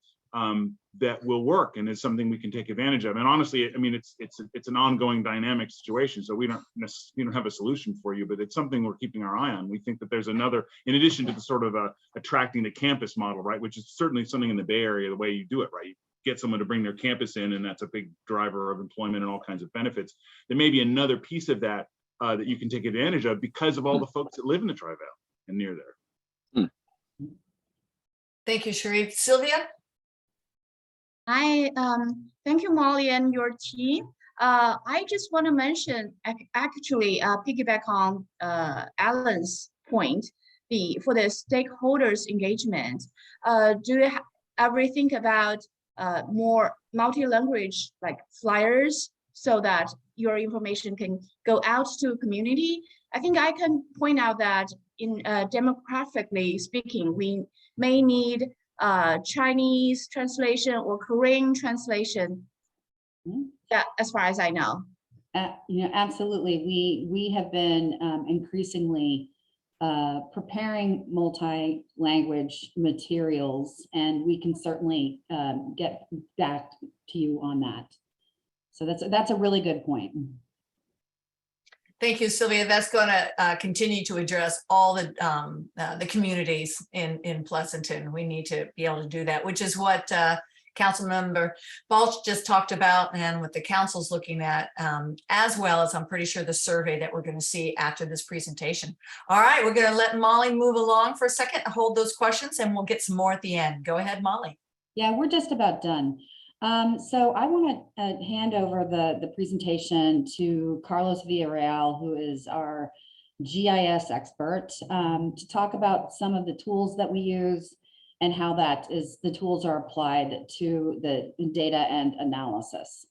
that will work, and is something we can take advantage of. And honestly, I mean, it's an ongoing dynamic situation, so we don't have a solution for you, but it's something we're keeping our eye on. We think that there's another, in addition to the sort of attracting the campus model, right, which is certainly something in the Bay Area, the way you do it, right? You get someone to bring their campus in, and that's a big driver of employment and all kinds of benefits. There may be another piece of that that you can take advantage of because of all the folks that live in the Tri-Valley and near there. Thank you, Sharif. Sylvia? Thank you, Molly, and your team. I just want to mention, actually, piggyback on Alan's point, for the stakeholders engagement. Do you ever think about more multi-language like flyers so that your information can go out to community? I think I can point out that in demographically speaking, we may need Chinese translation or Korean translation. Yeah, as far as I know. You know, absolutely. We have been increasingly preparing multi-language materials, and we can certainly get back to you on that. So that's a really good point. Thank you, Sylvia. That's going to continue to address all the communities in Pleasanton. We need to be able to do that, which is what Councilmember Balch just talked about, and what the council's looking at, as well as I'm pretty sure the survey that we're going to see after this presentation. All right, we're going to let Molly move along for a second, hold those questions, and we'll get some more at the end. Go ahead, Molly. Yeah, we're just about done. So I want to hand over the presentation to Carlos Villarreal, who is our GIS expert, to talk about some of the tools that we use and how the tools are applied to the data and analysis.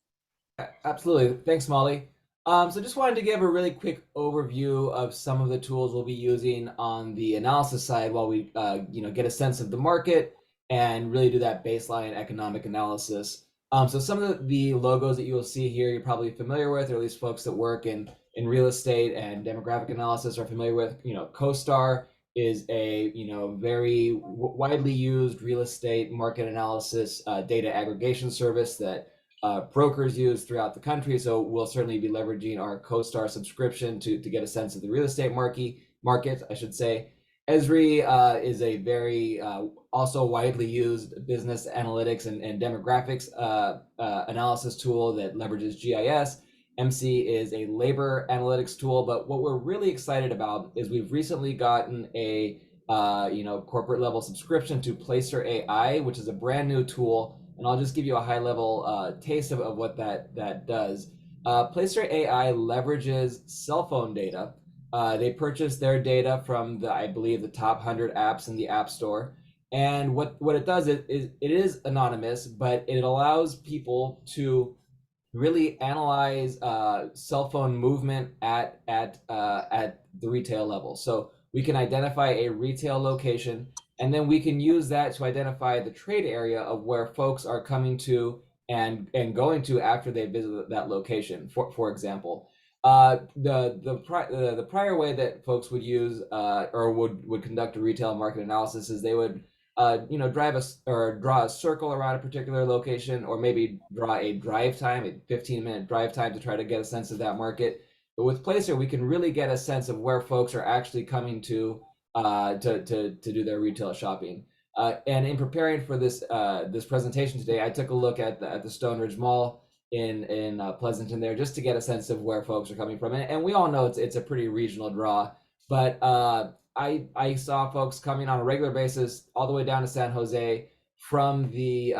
Absolutely. Thanks, Molly. So just wanted to give a really quick overview of some of the tools we'll be using on the analysis side while we get a sense of the market and really do that baseline economic analysis. So some of the logos that you will see here, you're probably familiar with, or at least folks that work in real estate and demographic analysis are familiar with. CoStar is a very widely used real estate market analysis data aggregation service that brokers use throughout the country. So we'll certainly be leveraging our CoStar subscription to get a sense of the real estate market, I should say. Esri is a very also widely used business analytics and demographics analysis tool that leverages GIS. MC is a labor analytics tool, but what we're really excited about is we've recently gotten a corporate level subscription to Placer AI, which is a brand new tool, and I'll just give you a high level taste of what that does. Placer AI leverages cell phone data. They purchased their data from I believe the top 100 apps in the App Store. And what it does is it is anonymous, but it allows people to really analyze cell phone movement at the retail level. So we can identify a retail location, and then we can use that to identify the trade area of where folks are coming to and going to after they visit that location. For example, the prior way that folks would use or would conduct a retail market analysis is they would drive or draw a circle around a particular location, or maybe draw a drive time, a 15-minute drive time to try to get a sense of that market. But with Placer, we can really get a sense of where folks are actually coming to do their retail shopping. And in preparing for this this presentation today, I took a look at the Stone Ridge Mall in Pleasanton there, just to get a sense of where folks are coming from. And we all know it's a pretty regional draw, but I saw folks coming on a regular basis all the way down to San Jose, from the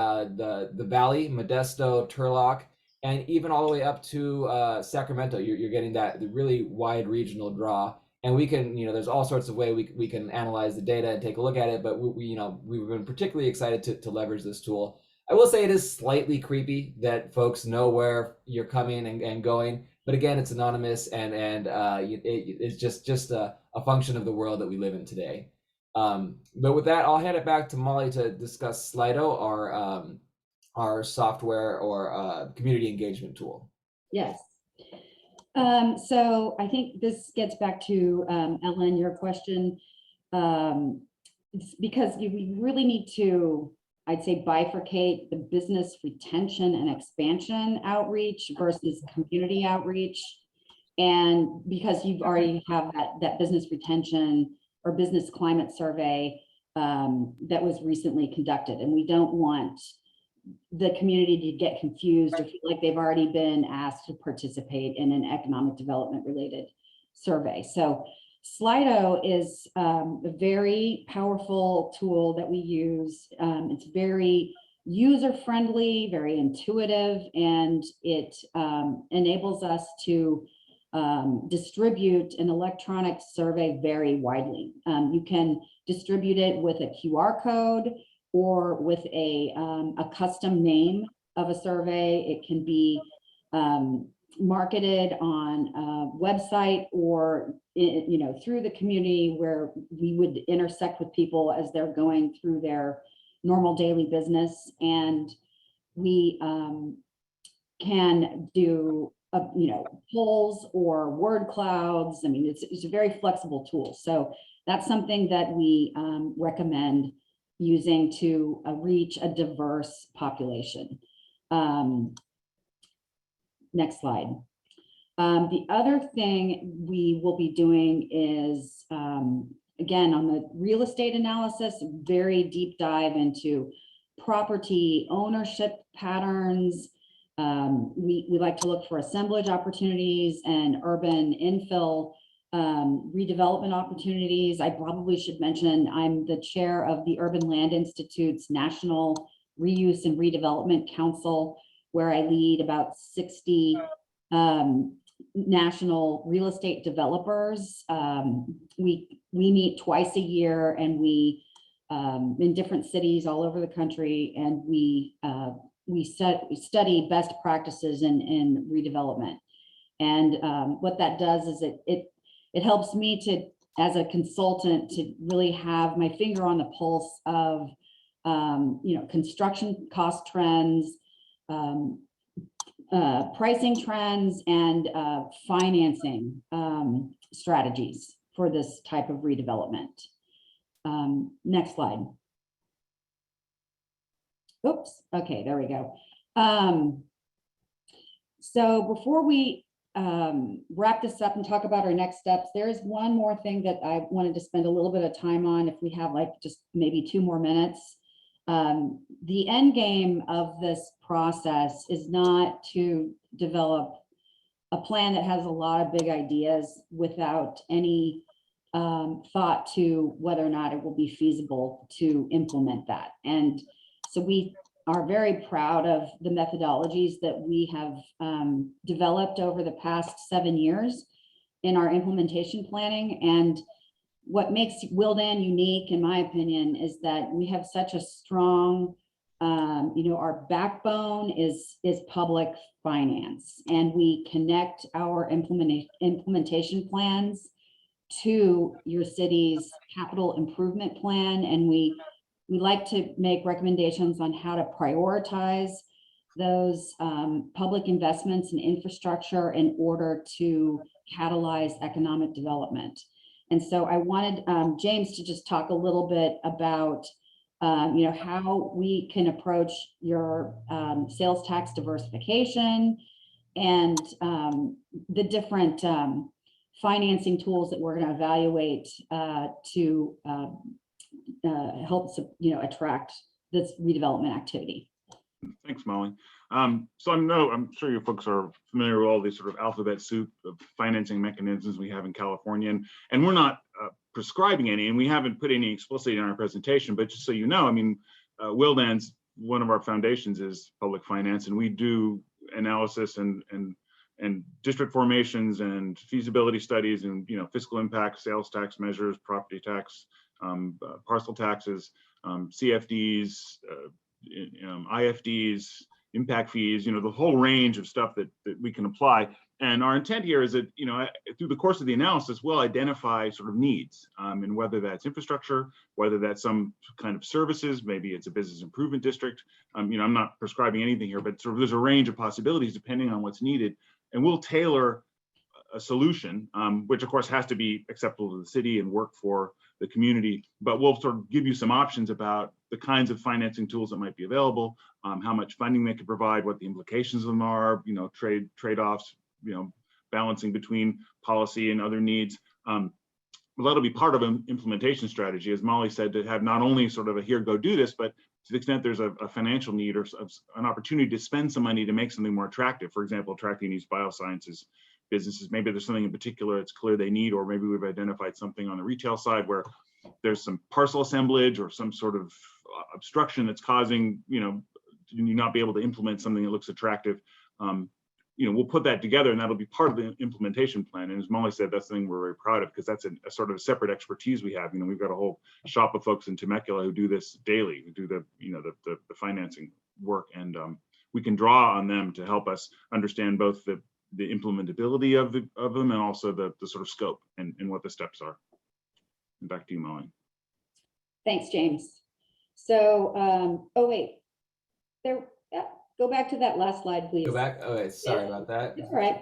Valley, Modesto, Turlock, and even all the way up to Sacramento. You're getting the really wide regional draw. And we can, there's all sorts of ways we can analyze the data and take a look at it, but we've been particularly excited to leverage this tool. I will say it is slightly creepy that folks know where you're coming and going, but again, it's anonymous, and it's just a function of the world that we live in today. But with that, I'll hand it back to Molly to discuss Slido, our software or community engagement tool. Yes. So I think this gets back to Ellen, your question, because we really need to, I'd say, bifurcate the business retention and expansion outreach versus community outreach. And because you've already have that business retention or business climate survey that was recently conducted, and we don't want the community to get confused or feel like they've already been asked to participate in an economic development related survey. So Slido is a very powerful tool that we use. It's very user-friendly, very intuitive, and it enables us to distribute an electronic survey very widely. You can distribute it with a QR code or with a custom name of a survey. It can be marketed on a website or through the community, where we would intersect with people as they're going through their normal daily business. And we can do polls or word clouds. I mean, it's a very flexible tool. So that's something that we recommend using to reach a diverse population. Next slide. The other thing we will be doing is, again, on the real estate analysis, very deep dive into property ownership patterns. We like to look for assemblage opportunities and urban infill redevelopment opportunities. I probably should mention I'm the chair of the Urban Land Institute's National Reuse and Redevelopment Council, where I lead about 60 national real estate developers. We meet twice a year, and we in different cities all over the country, and we study best practices in redevelopment. And what that does is it helps me to, as a consultant, to really have my finger on the pulse of construction cost trends, pricing trends, and financing strategies for this type of redevelopment. Next slide. Oops, okay, there we go. So before we wrap this up and talk about our next steps, there is one more thing that I wanted to spend a little bit of time on, if we have like just maybe 2 more minutes. The end game of this process is not to develop a plan that has a lot of big ideas without any thought to whether or not it will be feasible to implement that. And so we are very proud of the methodologies that we have developed over the past 7 years in our implementation planning. And what makes Willdan unique, in my opinion, is that we have such a strong, our backbone is public finance, and we connect our implementation plans to your city's capital improvement plan, and we like to make recommendations on how to prioritize those public investments in infrastructure in order to catalyze economic development. And so I wanted James to just talk a little bit about how we can approach your sales tax diversification and the different financing tools that we're going to evaluate to help, attract this redevelopment activity. Thanks, Molly. So I'm sure you folks are familiar with all these sort of alphabet soup of financing mechanisms we have in California, and we're not prescribing any, and we haven't put any explicitly in our presentation, but just so you know, I mean, Willdan's, one of our foundations is public finance, and we do analysis and district formations and feasibility studies and, fiscal impact, sales tax measures, property tax, parcel taxes, CFDs, IFDs, impact fees, the whole range of stuff that we can apply. And our intent here is that, through the course of the analysis, we'll identify sort of needs, and whether that's infrastructure, whether that's some kind of services, maybe it's a business improvement district. I'm not prescribing anything here, but sort of there's a range of possibilities depending on what's needed. And we'll tailor a solution, which of course has to be acceptable to the city and work for the community, but we'll sort of give you some options about the kinds of financing tools that might be available, how much funding they could provide, what the implications of them are, trade-offs, balancing between policy and other needs. Well, that'll be part of an implementation strategy, as Molly said, to have not only sort of a here, go do this, but to the extent there's a financial need or an opportunity to spend some money to make something more attractive, for example, attracting these biosciences businesses, maybe there's something in particular it's clear they need, or maybe we've identified something on the retail side where there's some parcel assemblage or some sort of obstruction that's causing, you not be able to implement something that looks attractive. We'll put that together and that'll be part of the implementation plan. And as Molly said, that's the thing we're very proud of, because that's a sort of a separate expertise we have. We've got a whole shop of folks in Temecula who do this daily, who do the financing work, and we can draw on them to help us understand both the implementability of them and also the sort of scope and what the steps are. And back to you, Molly. Thanks, James. So, go back to that last slide, please. Go back. Okay, sorry about that. That's all right.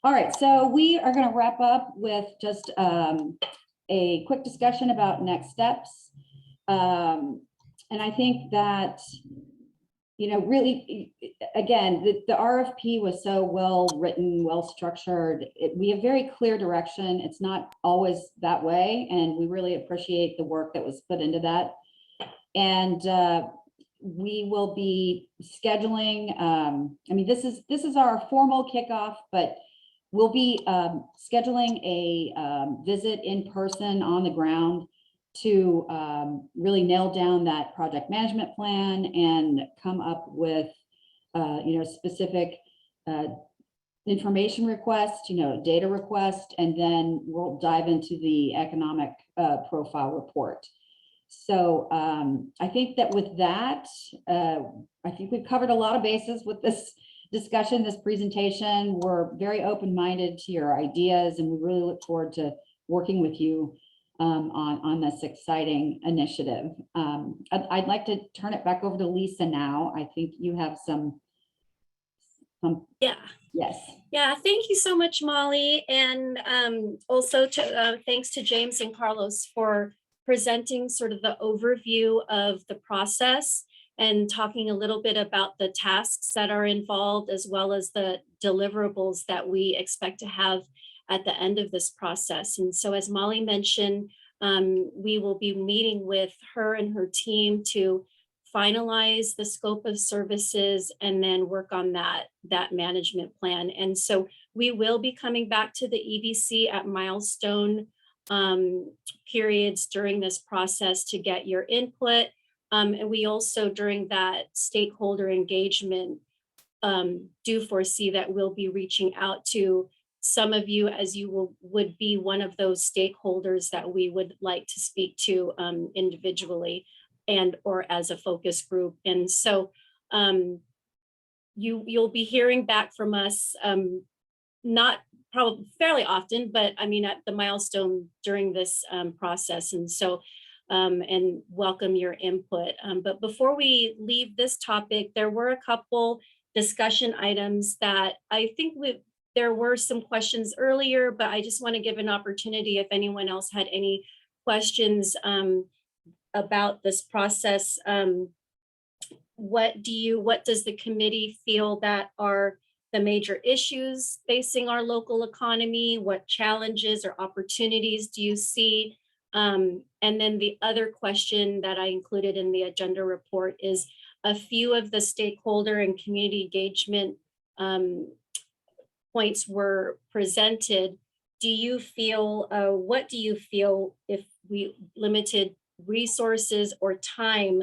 All right, so we are going to wrap up with just a quick discussion about next steps. And I think that, really, again, the RFP was so well written, well structured. We have very clear direction. It's not always that way, and we really appreciate the work that was put into that. And we will be scheduling. This is our formal kickoff, but we'll be scheduling a visit in person on the ground to really nail down that project management plan and come up with specific information request, data request, and then we'll dive into the economic profile report. So I think that with that, I think we've covered a lot of bases with this discussion, this presentation. We're very open-minded to your ideas, and we really look forward to working with you on this exciting initiative. I'd like to turn it back over to Lisa now. I think you have some. Yeah. Yes. Yeah. Thank you so much, Molly. And also thanks to James and Carlos for presenting sort of the overview of the process and talking a little bit about the tasks that are involved, as well as the deliverables that we expect to have at the end of this process. And so, as Molly mentioned, we will be meeting with her and her team to finalize the scope of services and then work on that management plan. And so we will be coming back to the EDC at milestone periods during this process to get your input. And we also, during that stakeholder engagement, do foresee that we'll be reaching out to some of you, as you would be one of those stakeholders that we would like to speak to individually and or as a focus group. And so you'll be hearing back from us, not probably fairly often, but I mean, at the milestone during this process. And so, and welcome your input. But before we leave this topic, there were a couple discussion items that I think there were some questions earlier, but I just want to give an opportunity if anyone else had any questions about this process. What does the committee feel that are the major issues facing our local economy? What challenges or opportunities do you see? And then the other question that I included in the agenda report is a few of the stakeholder and community engagement points were presented. Do you feel, what do you feel if we limited resources or time,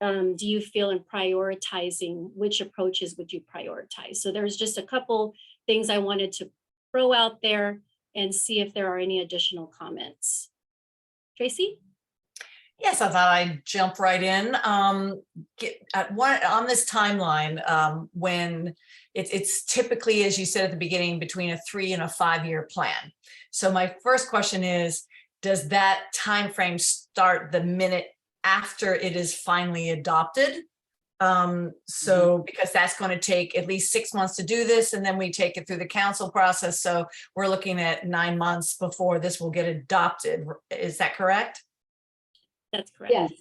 do you feel in prioritizing, which approaches would you prioritize? So there's just a couple things I wanted to throw out there and see if there are any additional comments. Tracy? Yes, I thought I'd jump right in. On this timeline, when it's typically, as you said at the beginning, between a 3 and a 5 year plan. So my first question is, does that time frame start the minute after it is finally adopted? Because that's going to take at least 6 months to do this, and then we take it through the council process. So we're looking at 9 months before this will get adopted. Is that correct? That's correct. Yes.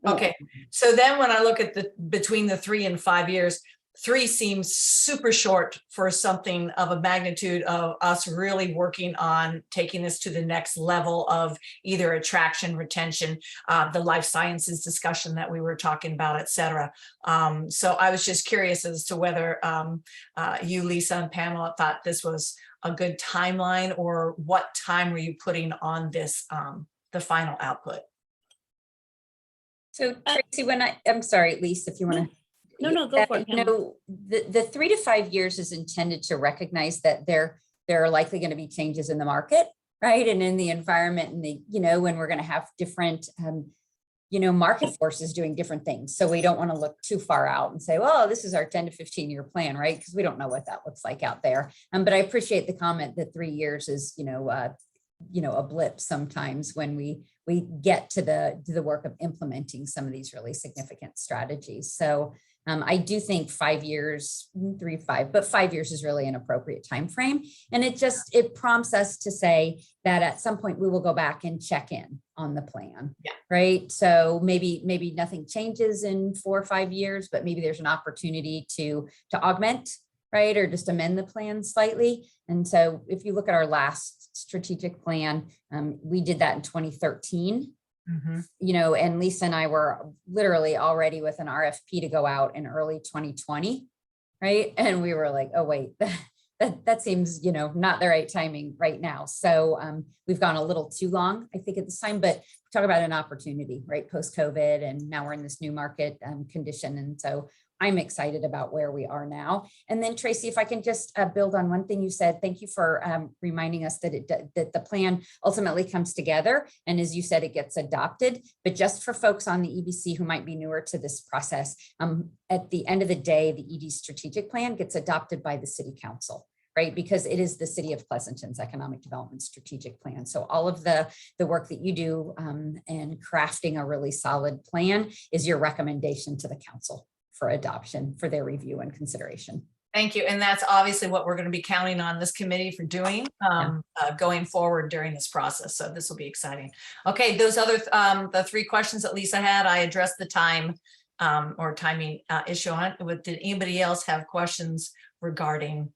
Okay, so then when I look at between the 3 and 5 years, 3 seems super short for something of a magnitude of us really working on taking this to the next level of either attraction, retention, the life sciences discussion that we were talking about, et cetera. So I was just curious as to whether you, Lisa, and Pamela thought this was a good timeline, or what time were you putting on this, the final output? So Tracy, I'm sorry, Lisa, if you want to. No, go for it. You know, the 3 to 5 years is intended to recognize that there are likely going to be changes in the market, right? And in the environment, and when we're going to have different, market forces doing different things. So we don't want to look too far out and say, well, this is our 10 to 15 year plan, right? Because we don't know what that looks like out there. But I appreciate the comment that 3 years is, a blip sometimes when we get to the work of implementing some of these really significant strategies. So I do think 5 years, 3, 5, but 5 years is really an appropriate time frame. And it prompts us to say that at some point we will go back and check in on the plan. Yeah. Right. So maybe nothing changes in 4 or 5 years, but maybe there's an opportunity to augment, right, or just amend the plan slightly. And so if you look at our last strategic plan, we did that in 2013. Mm-hmm. And Lisa and I were literally already with an RFP to go out in early 2020, right? And we were like, oh, wait, that seems, not the right timing right now. So we've gone a little too long, I think, at this time, but talk about an opportunity, right? Post-COVID, and now we're in this new market condition. And so I'm excited about where we are now. And then Tracy, if I can just build on one thing you said, thank you for reminding us that that the plan ultimately comes together. And as you said, it gets adopted. But just for folks on the EBC who might be newer to this process, at the end of the day, the ED strategic plan gets adopted by the city council, right? Because it is the city of Pleasanton's economic development strategic plan. So all of the work that you do in crafting a really solid plan is your recommendation to the council for adoption, for their review and consideration. Thank you. And that's obviously what we're going to be counting on this committee for doing going forward during this process. So this will be exciting. Okay, those other the 3 questions that Lisa had, I addressed the time or timing issue on it. Did anybody else have questions regarding?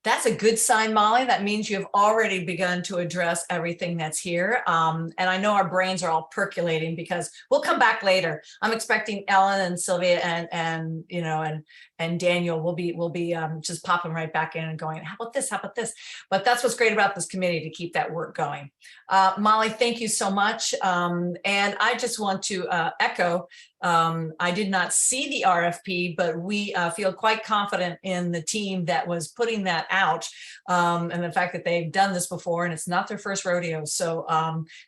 That's a good sign, Molly. That means you've already begun to address everything that's here. And I know our brains are all percolating because we'll come back later. I'm expecting Ellen and Sylvia and Daniel will be just popping right back in and going, how about this? How about this? But that's what's great about this committee, to keep that work going. Molly, thank you so much. And I just want to echo, I did not see the RFP, but we feel quite confident in the team that was putting that out, and the fact that they've done this before and it's not their first rodeo. So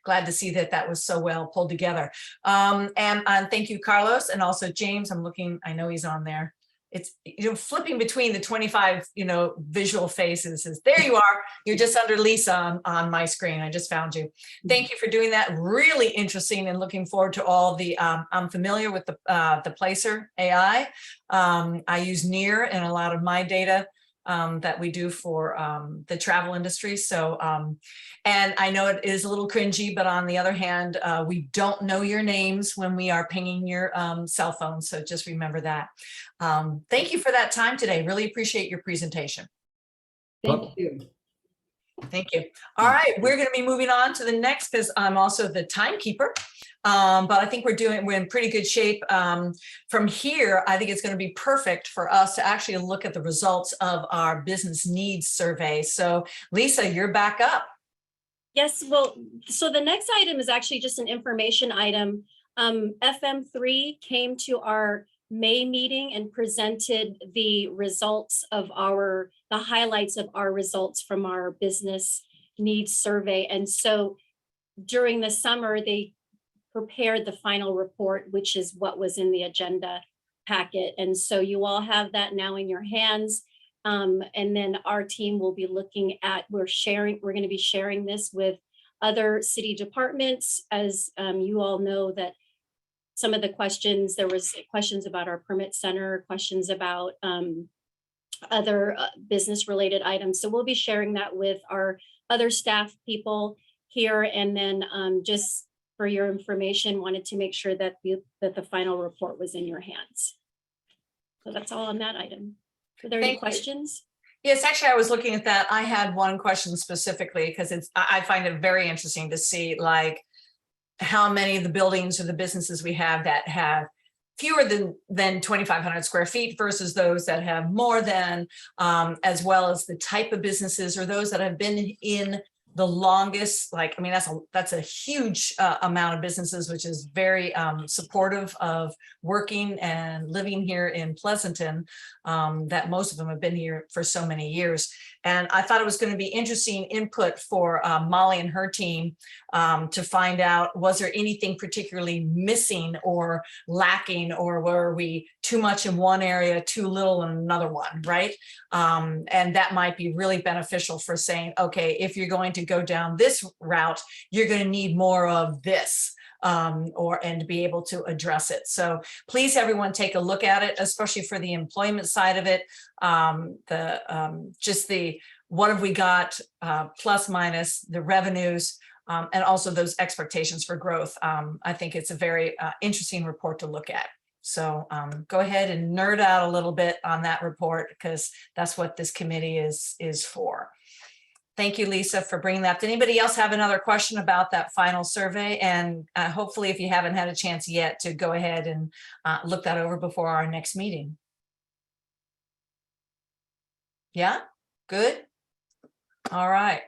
glad to see that was so well pulled together. And thank you, Carlos, and also James. I'm looking, I know he's on there. It's flipping between the 25 visual faces. There you are. You're just under Lisa on my screen. I just found you. Thank you for doing that. Really interesting, and looking forward to all the I'm familiar with the Placer AI. I use Near in a lot of my data that we do for the travel industry. So, and I know it is a little cringy, but on the other hand, we don't know your names when we are pinging your cell phone. So just remember that. Thank you for that time today. Really appreciate your presentation. Thank you. Thank you. All right, we're going to be moving on to the next because I'm also the timekeeper. But I think we're in pretty good shape. From here, I think it's going to be perfect for us to actually look at the results of our business needs survey. So Lisa, you're back up. Yes, well, so the next item is actually just an information item. FM3 came to our May meeting and presented the results of the highlights of our results from our business needs survey. And so during the summer, they prepared the final report, which is what was in the agenda packet. And so you all have that now in your hands. And then our team will be looking at, we're going to be sharing this with other city departments. As you all know that some of the questions, there was questions about our permit center, questions about other business related items. So we'll be sharing that with our other staff people here. And then just for your information, wanted to make sure that the final report was in your hands. So that's all on that item. Are there any questions? Yes, actually, I was looking at that. I had one question specifically because I find it very interesting to see like how many of the buildings or the businesses we have that have fewer than 2,500 square feet versus those that have more than, as well as the type of businesses or those that have been in the longest. Like, I mean, that's a huge amount of businesses, which is very supportive of working and living here in Pleasanton, that most of them have been here for so many years. And I thought it was going to be interesting input for Molly and her team to find out, was there anything particularly missing or lacking, or were we too much in one area, too little in another one, right? And that might be really beneficial for saying, okay, if you're going to go down this route, you're going to need more of this. And to be able to address it. So please, everyone, take a look at it, especially for the employment side of it. What have we got, plus minus the revenues, and also those expectations for growth. I think it's a very interesting report to look at. So go ahead and nerd out a little bit on that report because that's what this committee is for. Thank you, Lisa, for bringing that. Did anybody else have another question about that final survey? And hopefully, if you haven't had a chance yet, to go ahead and look that over before our next meeting. Yeah, good. All right.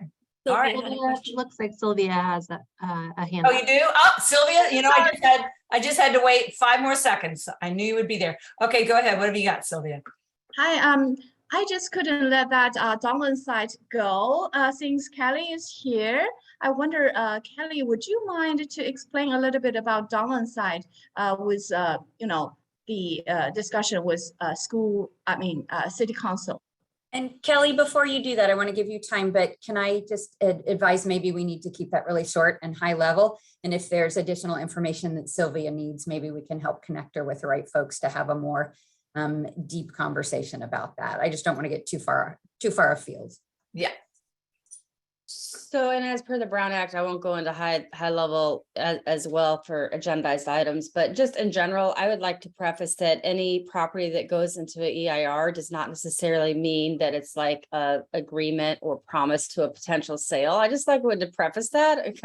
All right. Looks like Sylvia has a hand. Oh, you do? Oh, Sylvia, you know, I just had to wait 5 more seconds. I knew you would be there. Okay, go ahead. What have you got, Sylvia? Hi, I just couldn't let that Donlan site go since Kelly is here. I wonder, Kelly, would you mind to explain a little bit about Donlan site with, the discussion with city council? And Kelly, before you do that, I want to give you time, but can I just advise maybe we need to keep that really short and high level? And if there's additional information that Sylvia needs, maybe we can help connect her with the right folks to have a more deep conversation about that. I just don't want to get too far afield. Yeah. So, and as per the Brown Act, I won't go into high level as well for agendized items, but just in general, I would like to preface that any property that goes into an EIR does not necessarily mean that it's like a agreement or promise to a potential sale. I just to preface that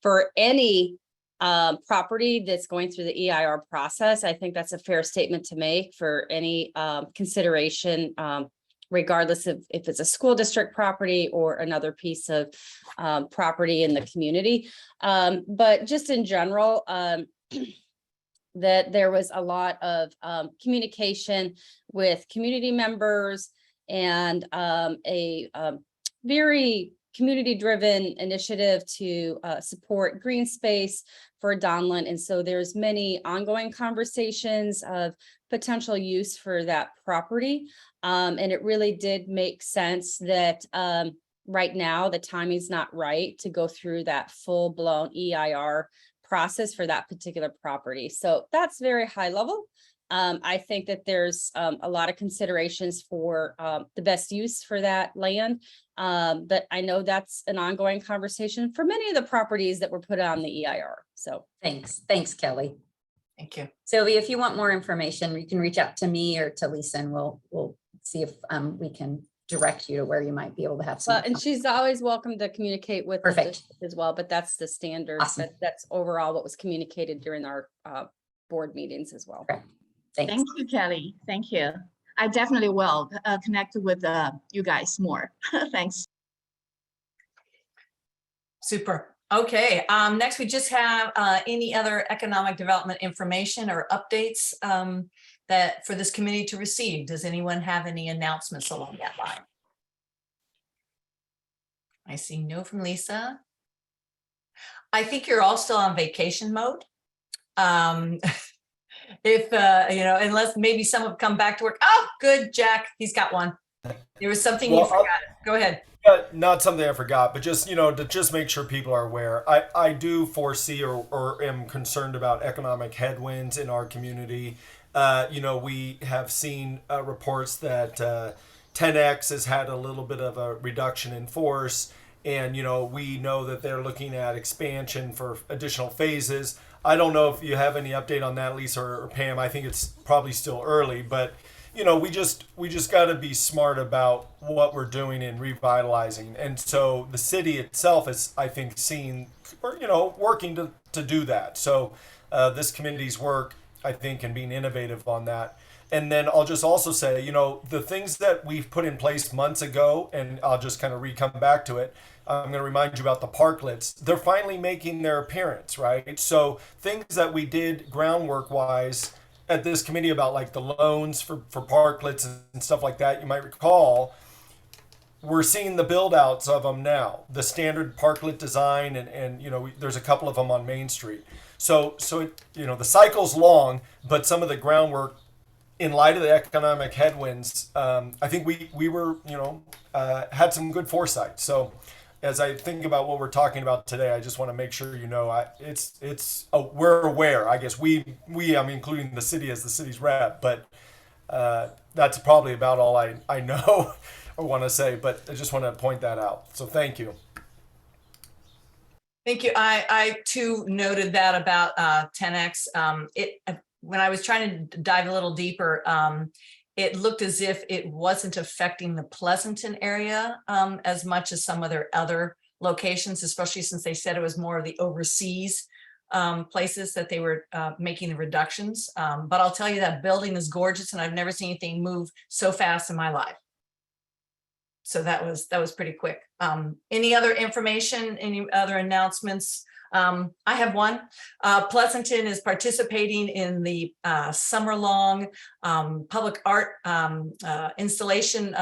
for any property that's going through the EIR process. I think that's a fair statement to make for any consideration, regardless of if it's a school district property or another piece of property in the community. But just in general, that there was a lot of communication with community members and a very community-driven initiative to support green space for Donlan. And so there's many ongoing conversations of potential use for that property. And it really did make sense that right now the timing's not right to go through that full-blown EIR process for that particular property. So that's very high level. I think that there's a lot of considerations for the best use for that land. But I know that's an ongoing conversation for many of the properties that were put on the EIR. So Thanks, Kelly. Thank you. Sylvia, if you want more information, you can reach out to me or to Lisa, and we'll see if we can direct you to where you might be able to have some. and she's always welcome to communicate with the Perfect. district as well, but that's the standard. Awesome. That's overall what was communicated during our board meetings as well. Okay. Thanks. Thank you, Kelly. Thank you. I definitely will connect with you guys more. Thanks. Super. Okay, next we just have any other economic development information or updates that for this committee to receive. Does anyone have any announcements along that line? I see no from Lisa. I think you're all still on vacation mode. If, unless maybe some have come back to work. Oh, good, Jack, he's got one. There was something you forgot. Go ahead. Not something I forgot, but just, to just make sure people are aware. I do foresee or am concerned about economic headwinds in our community. We have seen reports that 10X has had a little bit of a reduction in force. And, we know that they're looking at expansion for additional phases. I don't know if you have any update on that, Lisa or Pam. I think it's probably still early, but we just got to be smart about what we're doing in revitalizing. And so the city itself is, I think, seeing, or, working to do that. So this committee's work, I think, and being innovative on that. And then I'll just also say, the things that we've put in place months ago, and I'll just kind of come back to it. I'm going to remind you about the parklets. They're finally making their appearance, right? So things that we did groundwork wise at this committee about like the loans for parklets and stuff like that, you might recall, we're seeing the build outs of them now, the standard parklet design, and there's a couple of them on Main Street. So the cycle's long, but some of the groundwork, in light of the economic headwinds, I think we were, had some good foresight. So as I think about what we're talking about today, I just want to make sure we're aware. I guess I'm including the city as the city's rep, but that's probably about all I know or want to say. But I just want to point that out. So thank you. Thank you. I too noted that about 10X. When I was trying to dive a little deeper, it looked as if it wasn't affecting the Pleasanton area as much as some of their other locations, especially since they said it was more of the overseas places that they were making the reductions. But I'll tell you, that building is gorgeous, and I've never seen anything move so fast in my life. So that was pretty quick. Any other information, any other announcements? I have one. Pleasanton is participating in the summer-long public art installation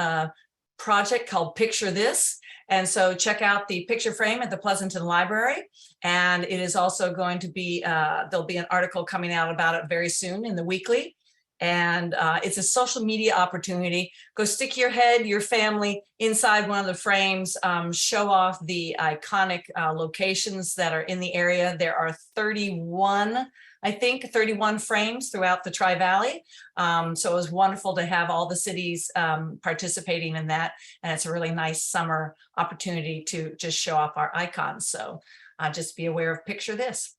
project called Picture This. And so check out the picture frame at the Pleasanton Library. And it is also going to be, there'll be an article coming out about it very soon in the weekly. And it's a social media opportunity. Go stick your head, your family inside one of the frames, show off the iconic locations that are in the area. There are 31 frames throughout the Tri-Valley. So it was wonderful to have all the cities participating in that. And it's a really nice summer opportunity to just show off our icons. So just be aware of Picture This.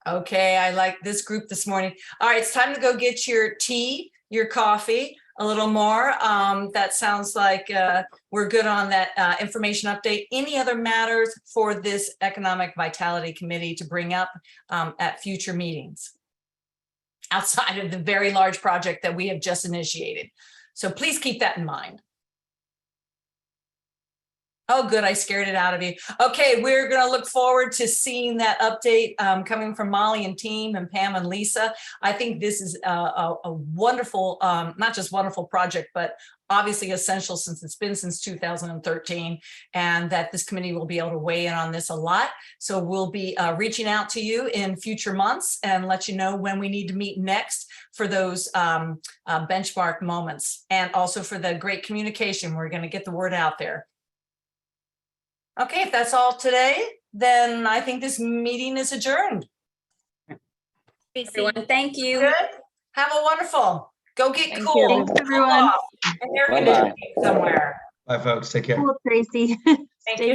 Okay, I like this group this morning. All right, it's time to go get your tea, your coffee, a little more. That sounds like we're good on that information update. Any other matters for this Economic Vitality Committee to bring up at future meetings outside of the very large project that we have just initiated? So please keep that in mind. Oh, good. I scared it out of you. Okay, we're going to look forward to seeing that update coming from Molly and team and Pam and Lisa. I think this is a wonderful, not just wonderful project, but obviously essential since it's been since 2013, and that this committee will be able to weigh in on this a lot. So we'll be reaching out to you in future months and let you know when we need to meet next for those benchmark moments, and also for the great communication. We're going to get the word out there. Okay, if that's all today, then I think this meeting is adjourned. Everyone, thank you. Good. Have a wonderful, go get Thank cool. you. Thanks, Cool everyone. off, an air Bye-bye. conditioning somewhere. Bye, folks. Take care. Cool, Tracy. Thank Stay you.